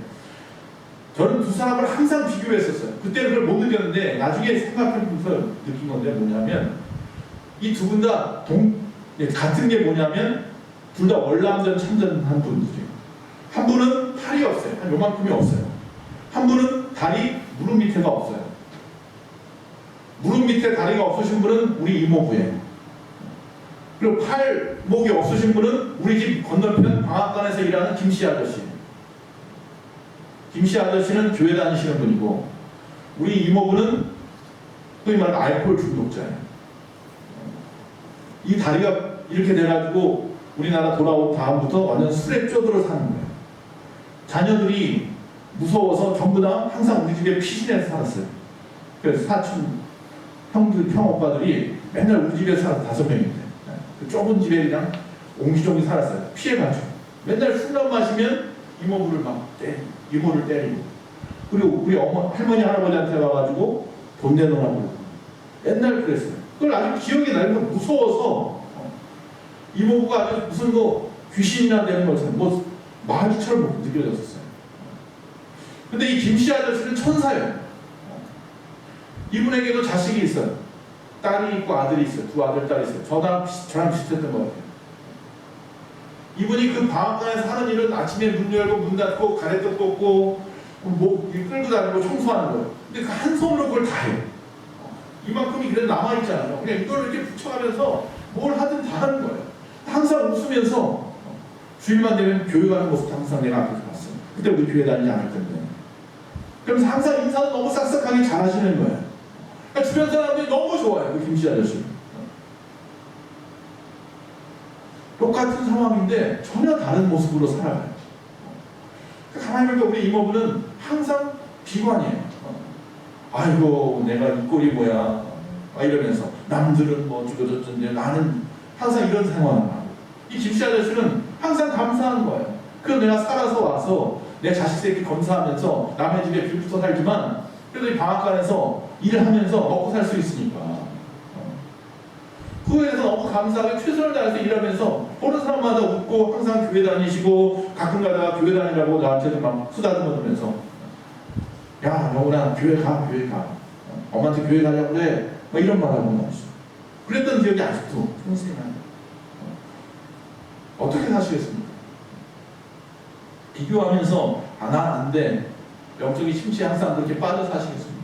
저는 두 사람을 항상 비교했었어요. 그때는 그걸 못 느꼈는데 나중에 생각해보면서 느낀 건데 뭐냐면 이 두 분 다 같은 게 뭐냐면 둘 다 월남전 참전한 분들이에요. 한 분은 팔이 없어요. 한 요만큼이 없어요. 한 분은 다리 무릎 밑에가 없어요. 무릎 밑에 다리가 없으신 분은 우리 이모부예요. 그리고 팔, 목이 없으신 분은 우리 집 건너편 방앗간에서 일하는 김씨 아저씨. 김씨 아저씨는 교회 다니시는 분이고 우리 이모부는 소위 말하는 알코올 중독자예요. 이 다리가 이렇게 돼가지고 우리나라 돌아온 다음부터 완전 술에 쪼들어 사는 거예요. 자녀들이 무서워서 전부 다 항상 우리 집에 피신해서 살았어요. 그래서 사촌 형들, 형 오빠들이 맨날 우리 집에 살아서 5명인데 그 좁은 집에 그냥 옹기종기 살았어요. 피해가지고 맨날 술만 마시면 이모부를 막 이모를 때리고, 그리고 우리 할머니 할아버지한테 와가지고 돈 내놓으라고 맨날 그랬어요. 그걸 아주 기억이 나요. 무서워서 이모부가 아주 무슨 뭐 귀신이나 되는 것처럼 뭐 마귀처럼 느껴졌었어요. 근데 이 김씨 아저씨는 천사예요. 이분에게도 자식이 있어요. 딸이 있고 아들이 있어요. 두 아들, 딸이 있어요. 저랑 비슷했던 것 같아요. 이분이 그 방앗간에서 하는 일은 아침에 문 열고 문 닫고 가래떡 꽂고 뭐 끌고 다니고 청소하는 거예요. 근데 그 한 손으로 그걸 다 해요. 이만큼이 그래도 남아있잖아요. 그냥 이걸 이렇게 붙여가면서 뭘 하든 다 하는 거예요. 항상 웃으면서 주일만 되면 교회 가는 모습도 항상 내가 앞에서 봤어요. 그때 우리 교회 다니지 않을 텐데. 그러면서 항상 인사도 너무 싹싹하게 잘 하시는 거예요. 그러니까 주변 사람들이 너무 좋아요. 그 김씨 아저씨. 똑같은 상황인데 전혀 다른 모습으로 살아가요. 가만히 보니까 우리 이모부는 항상 비관이에요. 아이고 내가 이 꼴이 뭐야 이러면서 남들은 뭐 죽어졌던데 나는 항상 이런 생활을 하고, 이 김씨 아저씨는 항상 감사한 거예요. 그래서 내가 살아서 와서 내 자식 새끼 검사하면서 남의 집에 빌붙어 살지만 그래도 이 방앗간에서 일을 하면서 먹고 살 수 있으니까 그거에 대해서 너무 감사하게 최선을 다해서 일하면서 보는 사람마다 웃고 항상 교회 다니시고 가끔 가다가 교회 다니라고 나한테도 막 쓰다듬어주면서 야 영훈아 교회 가, 교회 가, 엄마한테 교회 가자고 그래, 막 이런 말 하고 나왔어. 그랬던 기억이 아직도 생생해요. 어떻게 사시겠습니까? 비교하면서 나 안 돼, 영적인 심취에 항상 그렇게 빠져 사시겠습니까?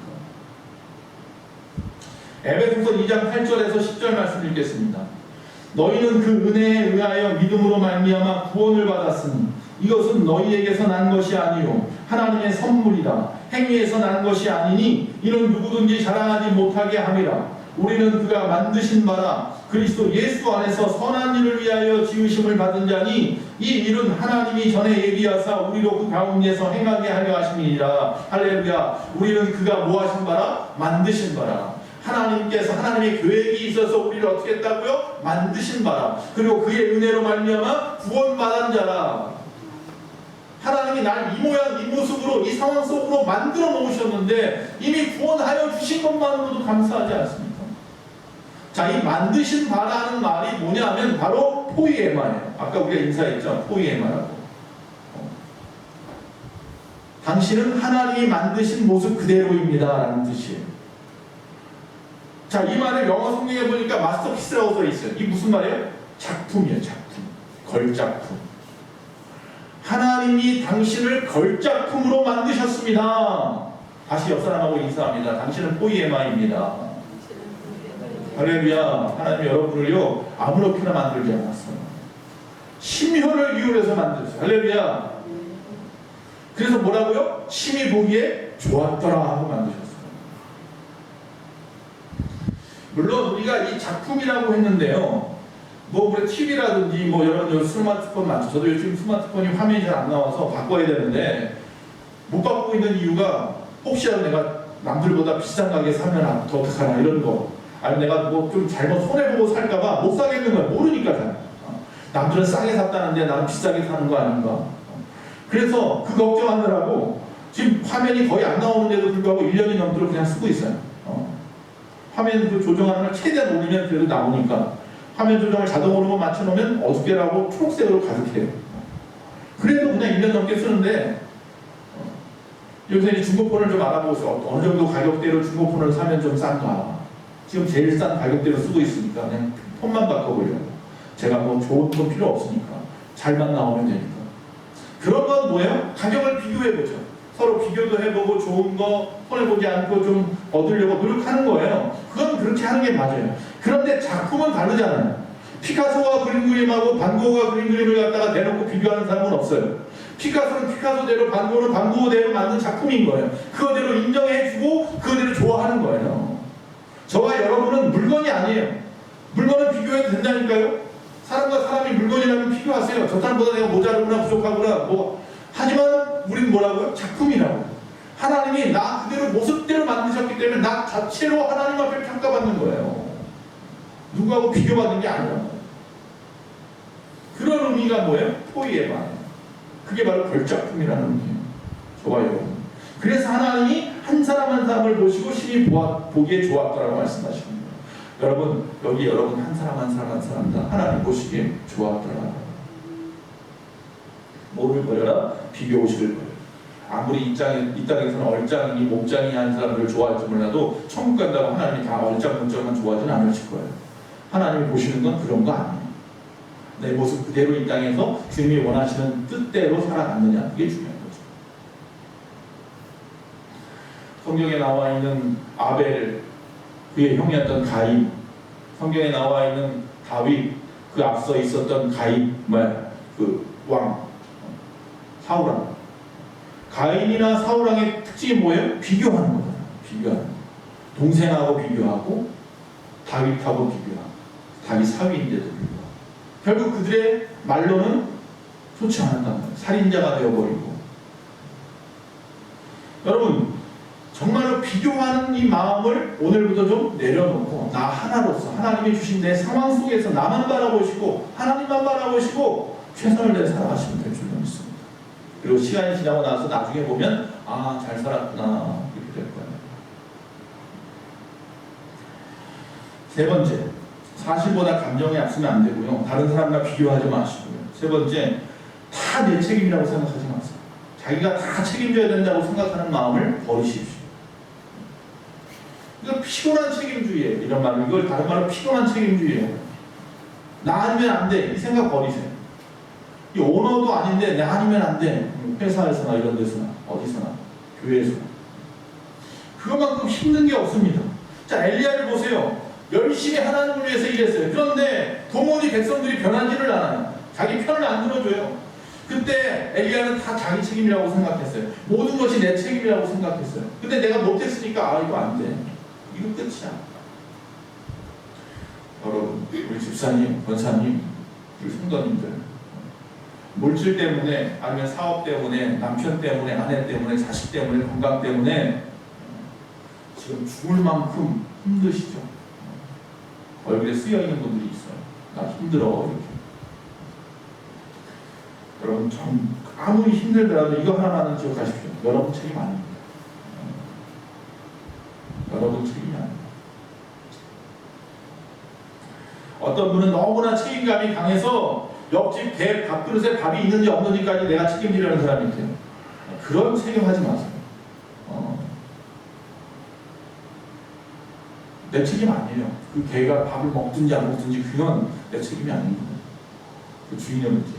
에베소서 2장 8절에서 10절 말씀 읽겠습니다. 너희는 그 은혜에 의하여 믿음으로 말미암아 구원을 받았으니 이것은 너희에게서 난 것이 아니요 하나님의 선물이다. 행위에서 난 것이 아니니 이는 누구든지 자랑하지 못하게 함이라. 우리는 그가 만드신 바라 그리스도 예수 안에서 선한 일을 위하여 지으심을 받은 자니 이 일은 하나님이 전에 예비하사 우리로 그 가운데서 행하게 하려 하심이니라. 할렐루야. 우리는 그가 뭐 하신 바라? 만드신 바라. 하나님께서 하나님의 계획이 있어서 우리를 어떻게 했다고요? 만드신 바라. 그리고 그의 은혜로 말미암아 구원받은 자라. 하나님이 날 이 모양 이 모습으로 이 상황 속으로 만들어 놓으셨는데 이미 구원하여 주신 것만으로도 감사하지 않습니까? 자, 이 만드신 바라는 말이 뭐냐면 바로 포이에마예요. 아까 우리가 인사했죠? 포이에마라고. 당신은 하나님이 만드신 모습 그대로입니다 라는 뜻이에요. 자, 이 말을 영어 성경에 보니까 마스터피스라고 써 있어요. 이게 무슨 말이에요? 작품이에요. 작품. 걸작품. 하나님이 당신을 걸작품으로 만드셨습니다. 다시 옆 사람하고 인사합니다. 당신은 포이에마입니다. 할렐루야. 하나님이 여러분을요 아무렇게나 만들지 않았어요. 심혈을 기울여서 만들었어요. 할렐루야. 그래서 뭐라고요? 심히 보기에 좋았더라 하고 만드셨어요. 물론 우리가 이 작품이라고 했는데요, 뭐 우리 TV라든지 뭐 여러분 스마트폰 많죠. 저도 요즘 스마트폰이 화면이 잘 안 나와서 바꿔야 되는데 못 바꾸고 있는 이유가 혹시라도 내가 남들보다 비싼 가게 사면 더 어떡하나 이런 거, 아니 내가 뭐 좀 잘못 손해보고 살까봐 못 사겠는 거야. 모르니까 잘. 남들은 싸게 샀다는데 나는 비싸게 사는 거 아닌가. 그래서 그 걱정하느라고 지금 화면이 거의 안 나오는데도 불구하고 1년이 넘도록 그냥 쓰고 있어요. 화면 그 조정하는 걸 최대한 올리면 그래도 나오니까 화면 조정을 자동으로 맞춰놓으면 어둡게라고 초록색으로 가득해요. 그래도 그냥 1년 넘게 쓰는데 요새 이제 중고폰을 좀 알아보고 있어요. 어느 정도 가격대로 중고폰을 사면 좀 싼가. 지금 제일 싼 가격대로 쓰고 있으니까 그냥 폰만 바꿔보려고. 제가 뭐 좋은 건 필요 없으니까 잘만 나오면 되니까. 그런 건 뭐예요? 가격을 비교해보죠. 서로 비교도 해보고 좋은 거 손해보지 않고 좀 얻으려고 노력하는 거예요. 그건 그렇게 하는 게 맞아요. 그런데 작품은 다르잖아요. 피카소가 그린 그림하고 반 고흐가 그린 그림을 갖다가 대놓고 비교하는 사람은 없어요. 피카소는 피카소대로, 반 고흐는 반 고흐대로 만든 작품인 거예요. 그거대로 인정해주고 그거대로 좋아하는 거예요. 저와 여러분은 물건이 아니에요. 물건은 비교해도 된다니까요. 사람과 사람이 물건이라면 비교하세요. 저 사람보다 내가 모자르구나 부족하구나 뭐. 하지만 우리는 뭐라고요? 작품이라고. 하나님이 나 그대로 모습대로 만드셨기 때문에 나 자체로 하나님 앞에 평가받는 거예요. 누구하고 비교받는 게 아니라고. 그런 의미가 뭐예요? 포이에바. 그게 바로 별작품이라는 의미예요. 저와 여러분. 그래서 하나님이 한 사람 한 사람을 보시고 심히 보기에 좋았다라고 말씀하십니다. 여러분, 여기 여러분 한 사람 한 사람 한 사람 다 하나님 보시기에 좋았더라. 뭐를 버려라? 비교의식을 버려라. 아무리 이 땅에서는 얼짱이니 몸짱이 한 사람들을 좋아할지 몰라도 천국 간다고 하나님이 다 얼짱몸짱만 좋아하지는 않으실 거예요. 하나님이 보시는 건 그런 거 아니에요. 내 모습 그대로 이 땅에서 주님이 원하시는 뜻대로 살아갔느냐, 그게 중요한 거죠. 성경에 나와 있는 아벨, 그의 형이었던 가인, 성경에 나와 있는 다윗, 그 앞서 있었던 가인, 그 왕, 사울왕. 가인이나 사울왕의 특징이 뭐예요? 비교하는 거예요. 비교하는 거. 동생하고 비교하고, 다윗하고 비교하고, 다윗 사위인데도 비교하고. 결국 그들의 말로는 좋지 않았단 말이에요. 살인자가 되어버리고. 여러분, 정말로 비교하는 이 마음을 오늘부터 좀 내려놓고 나 하나로서 하나님이 주신 내 상황 속에서 나만 바라보시고 하나님만 바라보시고 최선을 다해 살아가시면 될 줄로 믿습니다. 그리고 시간이 지나고 나서 나중에 보면 아, 잘 살았구나 이렇게 될 거예요. 세 번째, 사실보다 감정에 앞서면 안 되고요. 다른 사람과 비교하지 마시고요. 세 번째, 다 내 책임이라고 생각하지 마세요. 자기가 다 책임져야 된다고 생각하는 마음을 버리십시오. 이거 피곤한 책임주의예요. 이런 말로, 이걸 다른 말로 피곤한 책임주의예요. 나 아니면 안 돼. 이 생각 버리세요. 이 오너도 아닌데 나 아니면 안 돼. 회사에서나 이런 데서나 어디서나 교회에서나. 그것만큼 힘든 게 없습니다. 자, 엘리야를 보세요. 열심히 하나님을 위해서 일했어요. 그런데 도무지 백성들이 변하지를 않아요. 자기 편을 안 들어줘요. 그때 엘리야는 다 자기 책임이라고 생각했어요. 모든 것이 내 책임이라고 생각했어요. 근데 내가 못했으니까 아, 이거 안 돼. 이거 끝이야. 여러분, 우리 집사님, 권사님, 우리 성도님들, 물질 때문에 아니면 사업 때문에 남편 때문에 아내 때문에 자식 때문에 건강 때문에 지금 죽을 만큼 힘드시죠? 얼굴에 쓰여있는 분들이 있어요. 나 힘들어 이렇게. 여러분, 좀 아무리 힘들더라도 이거 하나만은 기억하십시오. 여러분 책임 아닙니다. 여러분 책임이 아닙니다. 어떤 분은 너무나 책임감이 강해서 옆집 배 밥그릇에 밥이 있는지 없는지까지 내가 책임지려는 사람이 있대요. 그런 책임하지 마세요. 내 책임 아니에요. 그 개가 밥을 먹든지 안 먹든지 그건 내 책임이 아닙니다. 그 주인의 문제.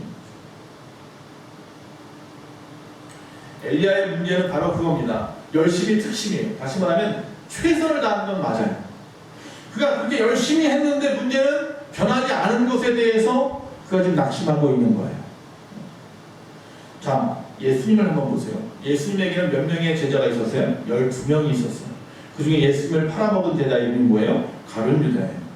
엘리야의 문제는 바로 그겁니다. 열심히 특심이에요. 다시 말하면 최선을 다하는 건 맞아요. 그가 그렇게 열심히 했는데 문제는 변하지 않은 것에 대해서 그가 지금 낙심하고 있는 거예요. 자, 예수님을 한번 보세요. 예수님에게는 몇 명의 제자가 있었어요? 12명이 있었어요. 그 중에 예수님을 팔아먹은 제자 이름이 뭐예요? 가룟 유다예요.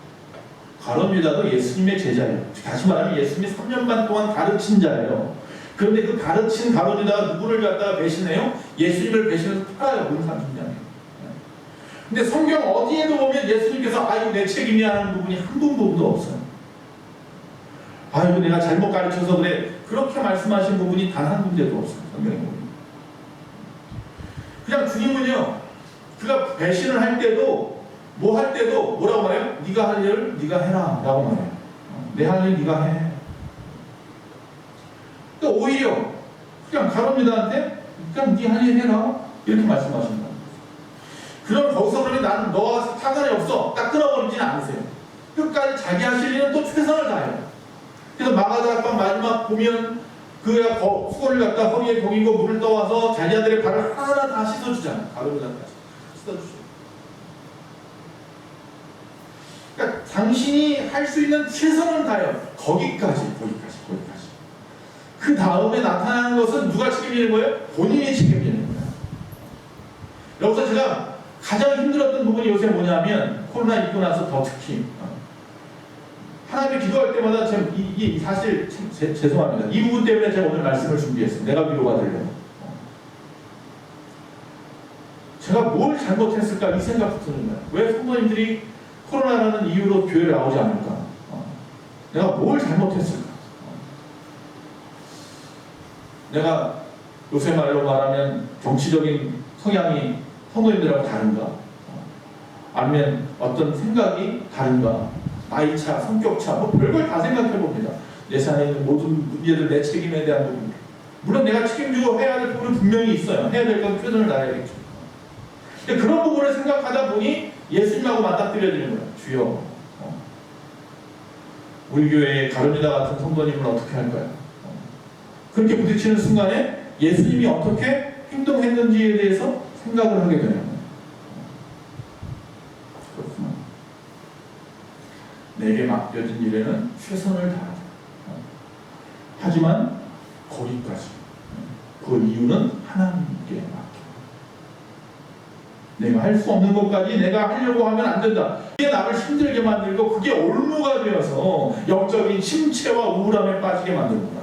가룟 유다도 예수님의 제자예요. 다시 말하면 예수님이 3년 반 동안 가르친 자예요. 그런데 그 가르친 가룟 유다가 누구를 갖다가 배신해요? 예수님을 배신해서 팔아요. 문상심장에. 근데 성경 어디에도 보면 예수님께서 아이고 내 책임이야 하는 부분이 한 부분도 없어요. 아이고 내가 잘못 가르쳐서 그래. 그렇게 말씀하신 부분이 단 한 군데도 없어요. 성경에 보면. 그냥 주님은요. 그가 배신을 할 때도 뭐 할 때도 뭐라고 말해요? 네가 할 일을 네가 해라 라고 말해요. 내 할 일 네가 해. 또 오히려 그냥 가룟 유다한테 그냥 네 할 일 해라 이렇게 말씀하신다. 그럼 거기서 그러면 나는 너와 상관이 없어 딱 끊어버리지는 않으세요. 끝까지 자기 하실 일은 또 최선을 다해요. 그래서 마가다락방 마지막 보면 그가 수건을 갖다 허리에 동이고 물을 떠와서 자기 아들의 발을 하나 다 씻어주잖아요. 가룟 유다까지 씻어주죠. 그러니까 당신이 할 수 있는 최선을 다해요. 거기까지. 그 다음에 나타나는 것은 누가 책임지는 거예요? 본인이 책임지는 거예요. 여기서 제가 가장 힘들었던 부분이 요새 뭐냐면 코로나 있고 나서 더 특히 하나님을 기도할 때마다 이게 사실 죄송합니다. 이 부분 때문에 제가 오늘 말씀을 준비했어요. 내가 위로가 되려고. 제가 뭘 잘못했을까 이 생각도 드는 거예요. 왜 성도님들이 코로나라는 이유로 교회를 나오지 않을까? 내가 뭘 잘못했을까? 내가 요새 말로 말하면 정치적인 성향이 성도님들하고 다른가? 아니면 어떤 생각이 다른가? 나이차, 성격차, 뭐 별걸 다 생각해 봅니다. 내 삶에 있는 모든 문제들, 내 책임에 대한 부분. 물론 내가 책임지고 해야 될 부분은 분명히 있어요. 해야 될 건 최선을 다해야겠죠. 근데 그런 부분을 생각하다 보니 예수님하고 맞닥뜨려지는 거예요. 주여, 우리 교회의 가룟 유다 같은 성도님을 어떻게 할까요? 그렇게 부딪히는 순간에 예수님이 어떻게 행동했는지에 대해서 생각을 하게 되는 거예요. 그렇구나. 내게 맡겨진 일에는 최선을 다하자. 하지만 거기까지. 그 이유는 하나님께 맡겨. 내가 할 수 없는 것까지 내가 하려고 하면 안 된다. 그게 나를 힘들게 만들고 그게 올무가 되어서 영적인 침체와 우울함에 빠지게 만드는구나.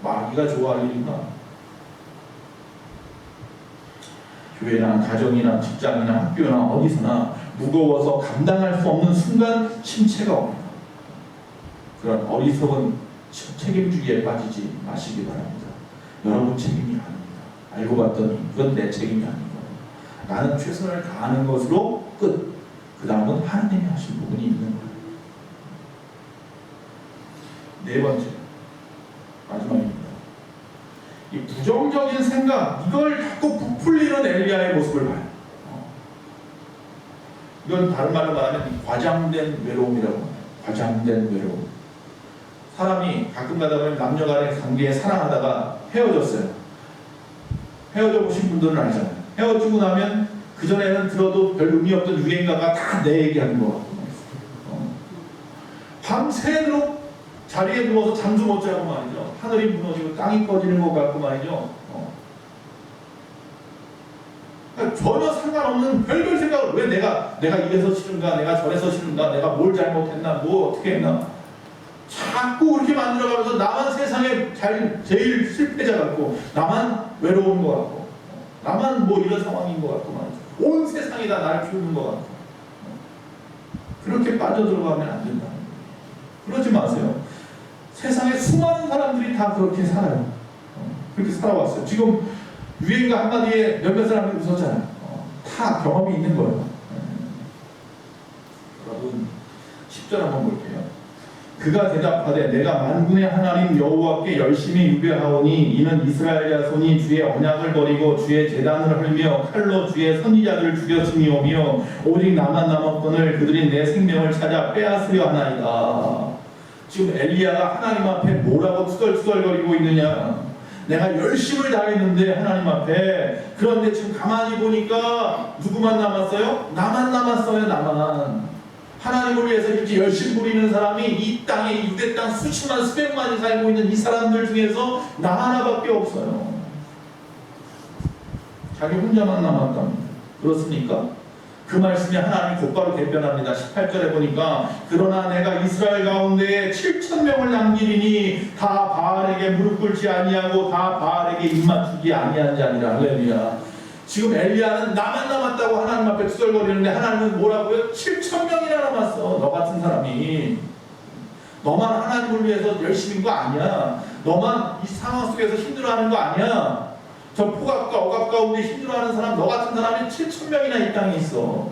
마귀가 좋아할 일인가? 교회나 가정이나 직장이나 학교나 어디서나 무거워서 감당할 수 없는 순간 침체가 옵니다. 그런 어리석은 책임주기에 빠지지 마시기 바랍니다. 여러분 책임이 아닙니다. 알고 봤더니 그건 내 책임이 아닌 거예요. 나는 최선을 다하는 것으로 끝. 그 다음은 하나님이 하신 부분이 있는 거예요. 네 번째, 마지막입니다. 이 부정적인 생각, 이걸 자꾸 부풀리는 엘리야의 모습을 봐요. 이건 다른 말로 말하면 과장된 외로움이라고 해요. 과장된 외로움. 사람이 가끔 가다 보면 남녀 간의 관계에 사랑하다가 헤어졌어요. 헤어져 보신 분들은 알잖아요. 헤어지고 나면 그전에는 들어도 별 의미 없던 유행가가 다 내 얘기하는 거 같고 밤새도록 자리에 누워서 잠도 못 자고 말이죠. 하늘이 무너지고 땅이 꺼지는 것 같고 말이죠. 그러니까 전혀 상관없는 별별 생각을 왜 내가 이래서 싫은가, 내가 저래서 싫은가, 내가 뭘 잘못했나, 뭐 어떻게 했나 자꾸 그렇게 만들어가면서 나만 세상에 제일 실패자 같고 나만 외로운 것 같고 나만 뭐 이런 상황인 것 같고 말이죠. 온 세상이 다 나를 키우는 것 같고 그렇게 빠져들어가면 안 된다. 그러지 마세요. 세상에 수많은 사람들이 다 그렇게 살아요. 그렇게 살아왔어요. 지금 유행가 한마디에 몇몇 사람들이 웃었잖아요. 다 경험이 있는 거예요. 여러분 10절 한번 볼게요. 그가 대답하되 내가 만군의 하나님 여호와께 열심히 유배하오니 이는 이스라엘 자손이 주의 언약을 버리고 주의 제단을 헐며 칼로 주의 선지자들을 죽였음이오며 오직 나만 남았거늘 그들이 내 생명을 찾아 빼앗으려 하나이다. 지금 엘리야가 하나님 앞에 뭐라고 투덜투덜거리고 있느냐. 내가 열심을 다했는데 하나님 앞에. 그런데 지금 가만히 보니까 누구만 남았어요? 나만 남았어요. 나만. 하나님을 위해서 이렇게 열심히 부리는 사람이 이 땅에 유대 땅 수십만 수백만이 살고 있는 이 사람들 중에서 나 하나밖에 없어요. 자기 혼자만 남았답니다. 그렇습니까? 그 말씀이 하나님이 곧바로 대변합니다. 18절에 보니까 그러나 내가 이스라엘 가운데에 7,000명을 남기리니 다 바알에게 무릎 꿇지 아니하고 다 바알에게 입 맞추지 아니한 자니라. 할렐루야. 지금 엘리야는 나만 남았다고 하나님 앞에 투덜거리는데 하나님은 뭐라고요? 7,000명이나 남았어. 너 같은 사람이. 너만 하나님을 위해서 열심인 거 아니야. 너만 이 상황 속에서 힘들어하는 거 아니야. 저 폭악과 억압 가운데 힘들어하는 사람, 너 같은 사람이 7,000명이나 이 땅에 있어.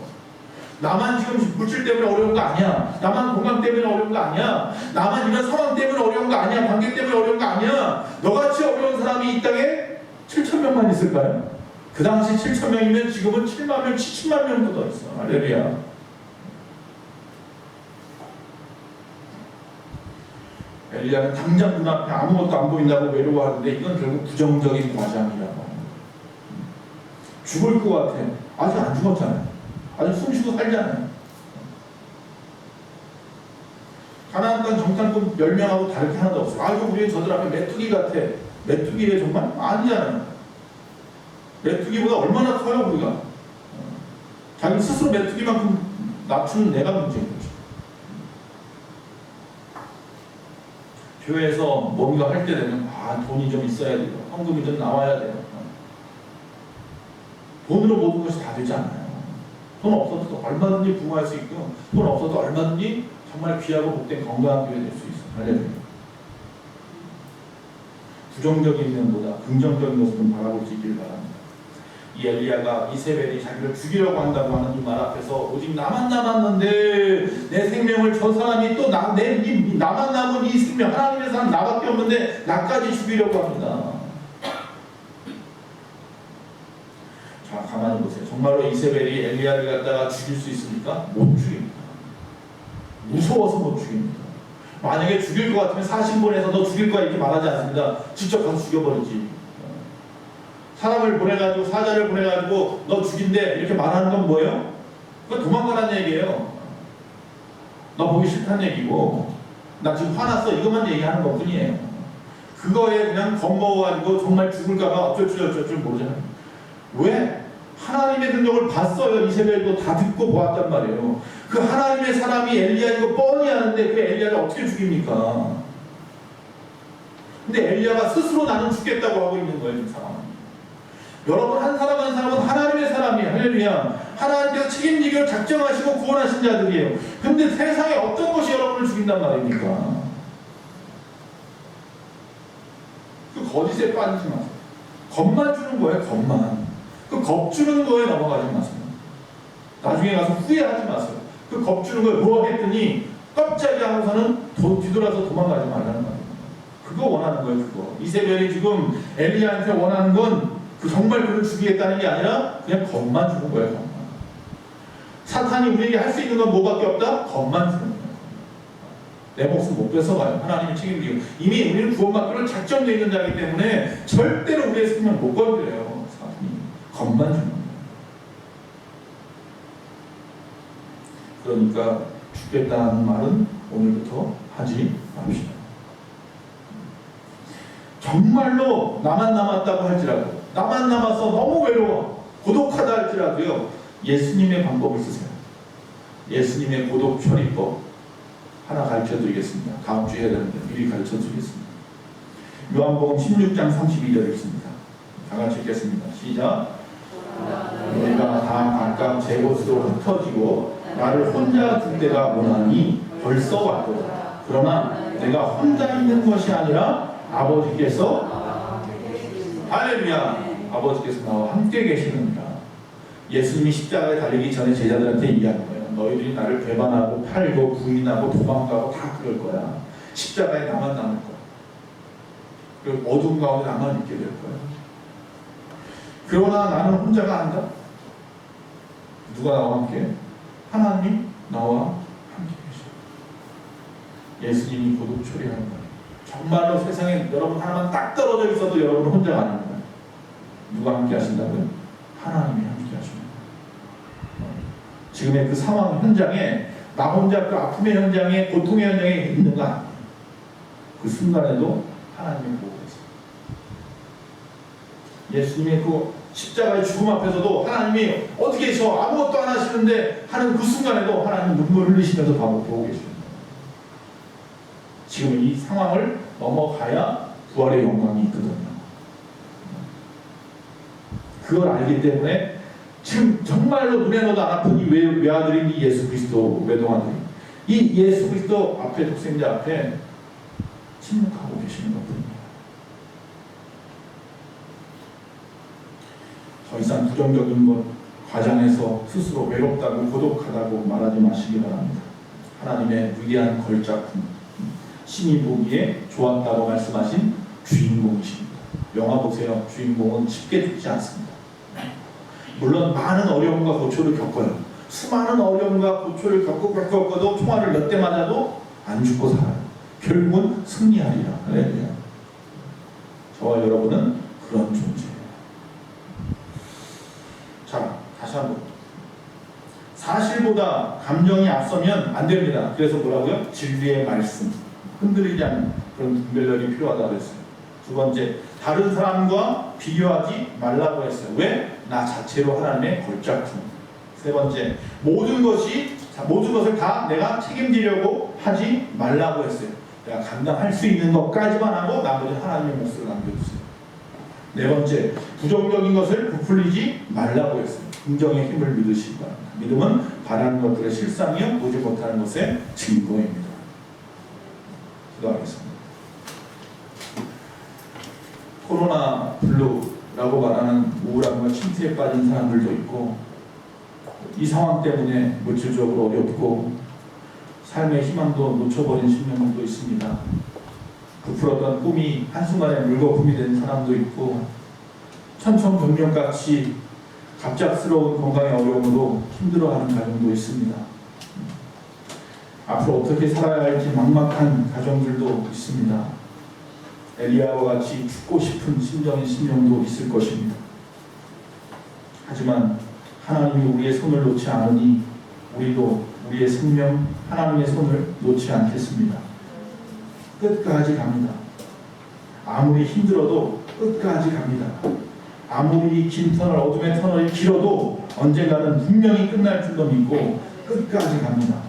나만 지금 물질 때문에 어려운 거 아니야. 나만 건강 때문에 어려운 거 아니야. 나만 이런 상황 때문에 어려운 거 아니야. 관계 때문에 어려운 거 아니야. 너같이 어려운 사람이 이 땅에 7,000명만 있을까요? 그 당시 7,000명이면 지금은 7만 명, 70만 명도 더 있어. 할렐루야. 엘리야는 당장 눈앞에 아무것도 안 보인다고 외로워하는데 이건 결국 부정적인 과장이라고. 죽을 것 같아. 아직 안 죽었잖아요. 아직 숨쉬고 살잖아요. 가나안 땅 정탐꾼 10명하고 다를 게 하나도 없어요. 아이고 우리 저들 앞에 메뚜기 같아. 메뚜기에 정말? 아니잖아요. 메뚜기보다 얼마나 커요 우리가. 자기 스스로 메뚜기만큼 낮추는 내가 문제인 거죠. 교회에서 뭔가 할 때 되면 돈이 좀 있어야 돼요. 헌금이 좀 나와야 돼요. 돈으로 모든 것이 다 되지 않아요. 돈 없어도 얼마든지 부흥할 수 있고 돈 없어도 얼마든지 정말 귀하고 복된 건강한 교회 될 수 있어요. 할렐루야. 부정적인 면보다 긍정적인 모습을 바라볼 수 있기를 바랍니다. 이 엘리야가 이세벨이 자기를 죽이려고 한다고 하는 이 말 앞에서 오직 나만 남았는데 내 생명을 저 사람이 또 나만 남은 이 생명 하나님의 사람 나밖에 없는데 나까지 죽이려고 합니다. 자 가만히 보세요. 정말로 이세벨이 엘리야를 갖다가 죽일 수 있습니까? 못 죽입니다. 무서워서 못 죽입니다. 만약에 죽일 것 같으면 사신본에서 너 죽일 거야 이렇게 말하지 않습니다. 직접 가서 죽여버리지. 사람을 보내가지고 사자를 보내가지고 너 죽인대 이렇게 말하는 건 뭐예요? 그건 도망가라는 얘기예요. 너 보기 싫다는 얘기고 나 지금 화났어 이것만 얘기하는 것 뿐이에요. 그거에 그냥 겁먹어가지고 정말 죽을까봐 어쩔 모르잖아요. 왜? 하나님의 능력을 봤어요. 이세벨도 다 듣고 보았단 말이에요. 그 하나님의 사람이 엘리야 이거 뻔히 아는데 그 엘리야를 어떻게 죽입니까? 근데 엘리야가 스스로 나는 죽겠다고 하고 있는 거예요. 지금 상황. 여러분 한 사람 한 사람은 하나님의 사람이에요. 할렐루야. 하나님께서 책임지기를 작정하시고 구원하신 자들이에요. 근데 세상에 어떤 것이 여러분을 죽인단 말입니까? 그 거짓에 빠지지 마세요. 겁만 주는 거예요. 겁만. 그 겁주는 거에 넘어가지 마세요. 나중에 가서 후회하지 마세요. 그 겁주는 거에 뭐 했더니 깜짝이야 하고서는 뒤돌아서 도망가지 말라는 거예요. 그거 원하는 거예요. 그거. 이세벨이 지금 엘리야한테 원하는 건 정말 그를 죽이겠다는 게 아니라 그냥 겁만 주는 거예요. 겁만. 사탄이 우리에게 할 수 있는 건 뭐밖에 없다? 겁만 주는 거예요. 내 목숨 못 뺏어가요. 하나님이 책임지고 이미 우리는 구원받기로 작정되어 있는 자이기 때문에 절대로 우리의 생명 못 건드려요. 사탄이 겁만 주는 거예요. 그러니까 죽겠다는 말은 오늘부터 하지 맙시다. 정말로 나만 남았다고 할지라도 나만 남아서 너무 외로워 고독하다 할지라도요 예수님의 방법을 쓰세요. 예수님의 고독 처리법 하나 가르쳐드리겠습니다. 다음 주에 해야 되는데 미리 가르쳐드리겠습니다. 요한복음 16장 32절 읽습니다. 다 같이 읽겠습니다. 시작. 우리가 다 각각 제 곳으로 흩어지고 나를 혼자 둘 때가 오나니 벌써 왔도다. 그러나 내가 혼자 있는 것이 아니라 아버지께서 할렐루야 아버지께서 나와 함께 계시느니라. 예수님이 십자가에 달리기 전에 제자들한테 얘기하는 거예요. 너희들이 나를 배반하고 팔고 부인하고 도망가고 다 그럴 거야. 십자가에 나만 남을 거야. 그리고 어두운 가운데 나만 있게 될 거야. 그러나 나는 혼자가 아니다. 누가 나와 함께? 하나님 나와 함께 계셔. 예수님이 고독 처리하는 거예요. 정말로 세상에 여러분 하나만 딱 떨어져 있어도 여러분은 혼자가 아닌 거예요. 누가 함께 하신다고요? 하나님이 함께 하십니다. 지금의 그 상황 현장에 나 혼자 그 아픔의 현장에 고통의 현장에 있는 거 아니에요. 그 순간에도 하나님의 보호가 있어요. 예수님의 그 십자가의 죽음 앞에서도 하나님이 어떻게 저 아무것도 안 하시는데 하는 그 순간에도 하나님 눈물 흘리시면서 보고 계십니다. 지금 이 상황을 넘어가야 부활의 영광이 있거든요. 그걸 알기 때문에 지금 정말로 눈에 넣어도 안 아픈 이 외아들인 이 예수 그리스도 외동아들이 이 예수 그리스도 앞에 독생자 앞에 침묵하고 계시는 거거든요. 더 이상 부정적인 것 과장해서 스스로 외롭다고 고독하다고 말하지 마시기 바랍니다. 하나님의 위대한 걸작품, 신이 보기에 좋았다고 말씀하신 주인공이십니다. 영화 보세요. 주인공은 쉽게 죽지 않습니다. 물론 많은 어려움과 고초를 겪어요. 수많은 어려움과 고초를 겪어도 총알을 몇 대 맞아도 안 죽고 살아요. 결국은 승리하리라. 할렐루야. 저와 여러분은 그런 존재예요. 자, 다시 한번. 사실보다 감정이 앞서면 안 됩니다. 그래서 뭐라고요? 진리의 말씀. 흔들리지 않는 그런 분별력이 필요하다고 했어요. 두 번째, 다른 사람과 비교하지 말라고 했어요. 왜? 나 자체로 하나님의 걸작품. 세 번째, 모든 것을 다 내가 책임지려고 하지 말라고 했어요. 내가 감당할 수 있는 것까지만 하고 나머지 하나님의 몫을 남겨주세요. 네 번째, 부정적인 것을 부풀리지 말라고 했어요. 긍정의 힘을 믿으시기 바랍니다. 믿음은 바라는 것들의 실상이요 보지 못하는 것의 증거입니다. 기도하겠습니다. 코로나 블루라고 말하는 우울함과 침체에 빠진 사람들도 있고 이 상황 때문에 물질적으로 어렵고 삶의 희망도 놓쳐버린 심령도 있습니다. 부풀었던 꿈이 한순간에 물거품이 된 사람도 있고 천천병력같이 갑작스러운 건강의 어려움으로 힘들어하는 가정도 있습니다. 앞으로 어떻게 살아야 할지 막막한 가정들도 있습니다. 엘리야와 같이 죽고 싶은 심정인 심령도 있을 것입니다. 하지만 하나님이 우리의 손을 놓지 않으니 우리도 우리의 생명 하나님의 손을 놓지 않겠습니다. 끝까지 갑니다. 아무리 힘들어도 끝까지 갑니다. 아무리 긴 터널, 어둠의 터널이 길어도 언젠가는 분명히 끝날 줄로 믿고 끝까지 갑니다.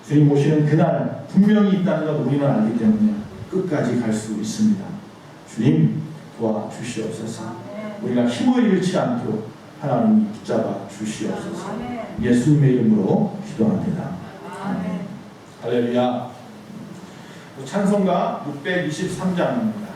주님 오시는 그날 분명히 있다는 것 우리는 알기 때문에 끝까지 갈 수 있습니다. 주님 도와주시옵소서. 우리가 힘을 잃지 않도록 하나님이 붙잡아 주시옵소서. 예수님의 이름으로 기도합니다. 아멘. 할렐루야. 찬송가 623장입니다.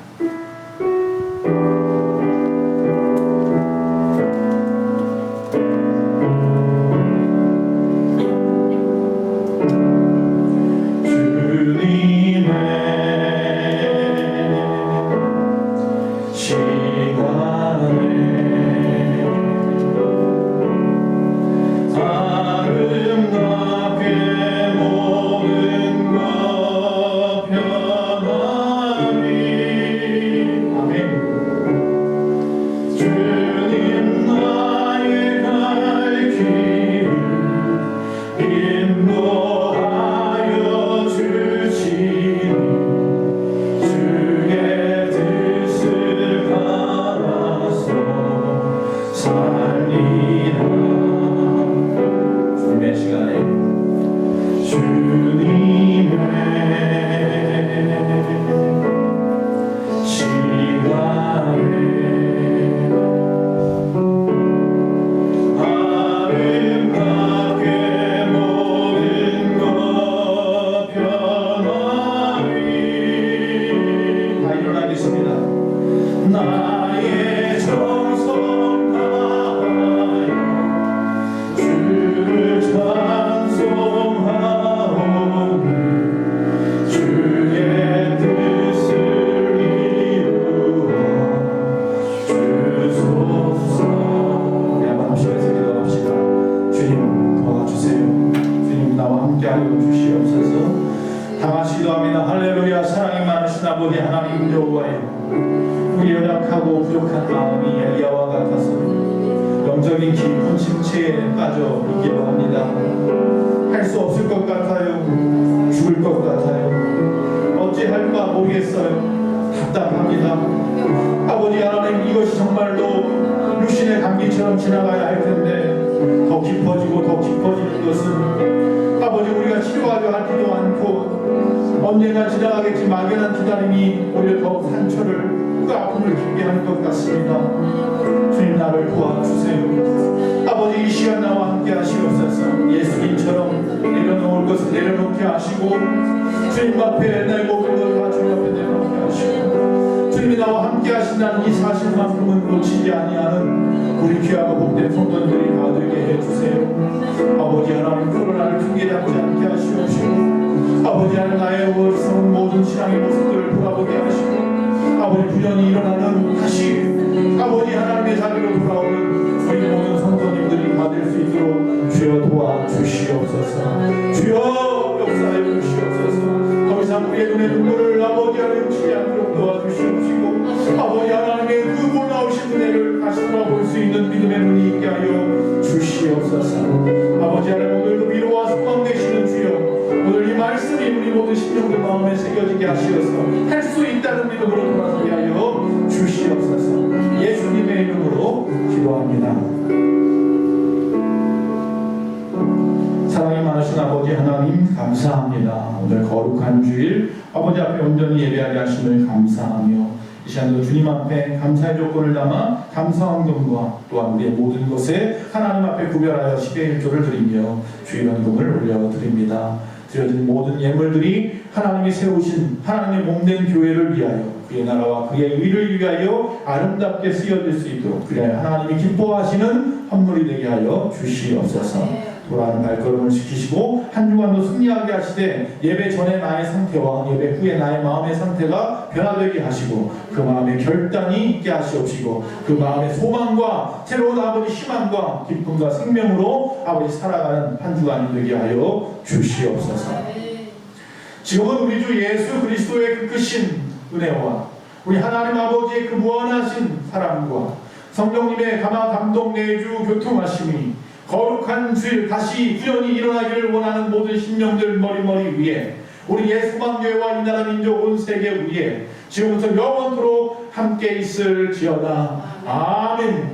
답답합니다. 아버지 하나님, 이것이 정말로 육신의 감기처럼 지나가야 할 텐데 더 깊어지고 더 깊어지는 것은 아버지 우리가 치료하려 하지도 않고 언젠가 지나가겠지 막연한 기다림이 오히려 더욱 상처를 그 아픔을 깊게 하는 것 같습니다. 주님, 나를 도와주세요. 아버지, 이 시간 나와 함께 하시옵소서. 예수님처럼 내려놓을 것을 내려놓게 하시고 주님 앞에 내 모든 것 다 주님 앞에 내려놓게 하시고 주님이 나와 함께 하신다는 이 사실만큼은 놓치지 아니하는 우리 귀하고 복된 성도들이 다 되게 해주세요. 아버지 하나님, 코로나를 핑계 잡지 않게 하시옵시고 아버지 하나님, 나의 어리석은 모든 신앙의 모습들을 돌아보게 하시고 아버지, 부연이 일어나는 다시 아버지 하나님의 자리로 돌아오는 우리 모든 성도님들이 다 될 수 있도록 주여 도와주시옵소서. 주여 역사해 주시옵소서. 더 이상 우리의 눈의 눈물을 아버지 하나님 치지 않도록 도와주시옵시고 아버지 하나님의 그 놀라우신 은혜를 다시 돌아볼 수 있는 믿음의 눈이 있게 하여 주시옵소서. 아버지 하나님, 오늘도 위로와 소망 되시는 주여, 오늘 이 말씀이 우리 모든 심령들 마음에 새겨지게 하시어서 할 수 있다는 믿음으로 돌아서게 하여 주시옵소서. 예수님의 이름으로 기도합니다. 사랑이 많으신 아버지 하나님, 감사합니다. 오늘 거룩한 주일 아버지 앞에 온전히 예배하게 하심을 감사하며 이 시간도 주님 앞에 감사의 조건을 담아 감사헌금과 또한 우리의 모든 것에 하나님 앞에 구별하여 10의 1조를 드리며 주일헌금을 올려드립니다. 드려진 모든 예물들이 하나님이 세우신 하나님의 몸된 교회를 위하여 그의 나라와 그의 의를 위하여 아름답게 쓰여질 수 있도록 그래야 하나님이 기뻐하시는 헌물이 되게 하여 주시옵소서. 돌아가는 발걸음을 지키시고 한 주간도 승리하게 하시되 예배 전에 나의 상태와 예배 후에 나의 마음의 상태가 변화되게 하시고 그 마음에 결단이 있게 하시옵시고 그 마음의 소망과 새로운 아버지 희망과 기쁨과 생명으로 아버지 살아가는 한 주간이 되게 하여 주시옵소서. 지금은 우리 주 예수 그리스도의 그 크신 은혜와 우리 하나님 아버지의 그 무한하신 사랑과 성령님의 감화 감동 내주 교통하심이 거룩한 주일 다시 구현이 일어나기를 원하는 모든 심령들 머리머리 위에 우리 예수만교회와 이 나라 민족 온 세계 위에 지금부터 영원토록 함께 있을지어다. 아멘.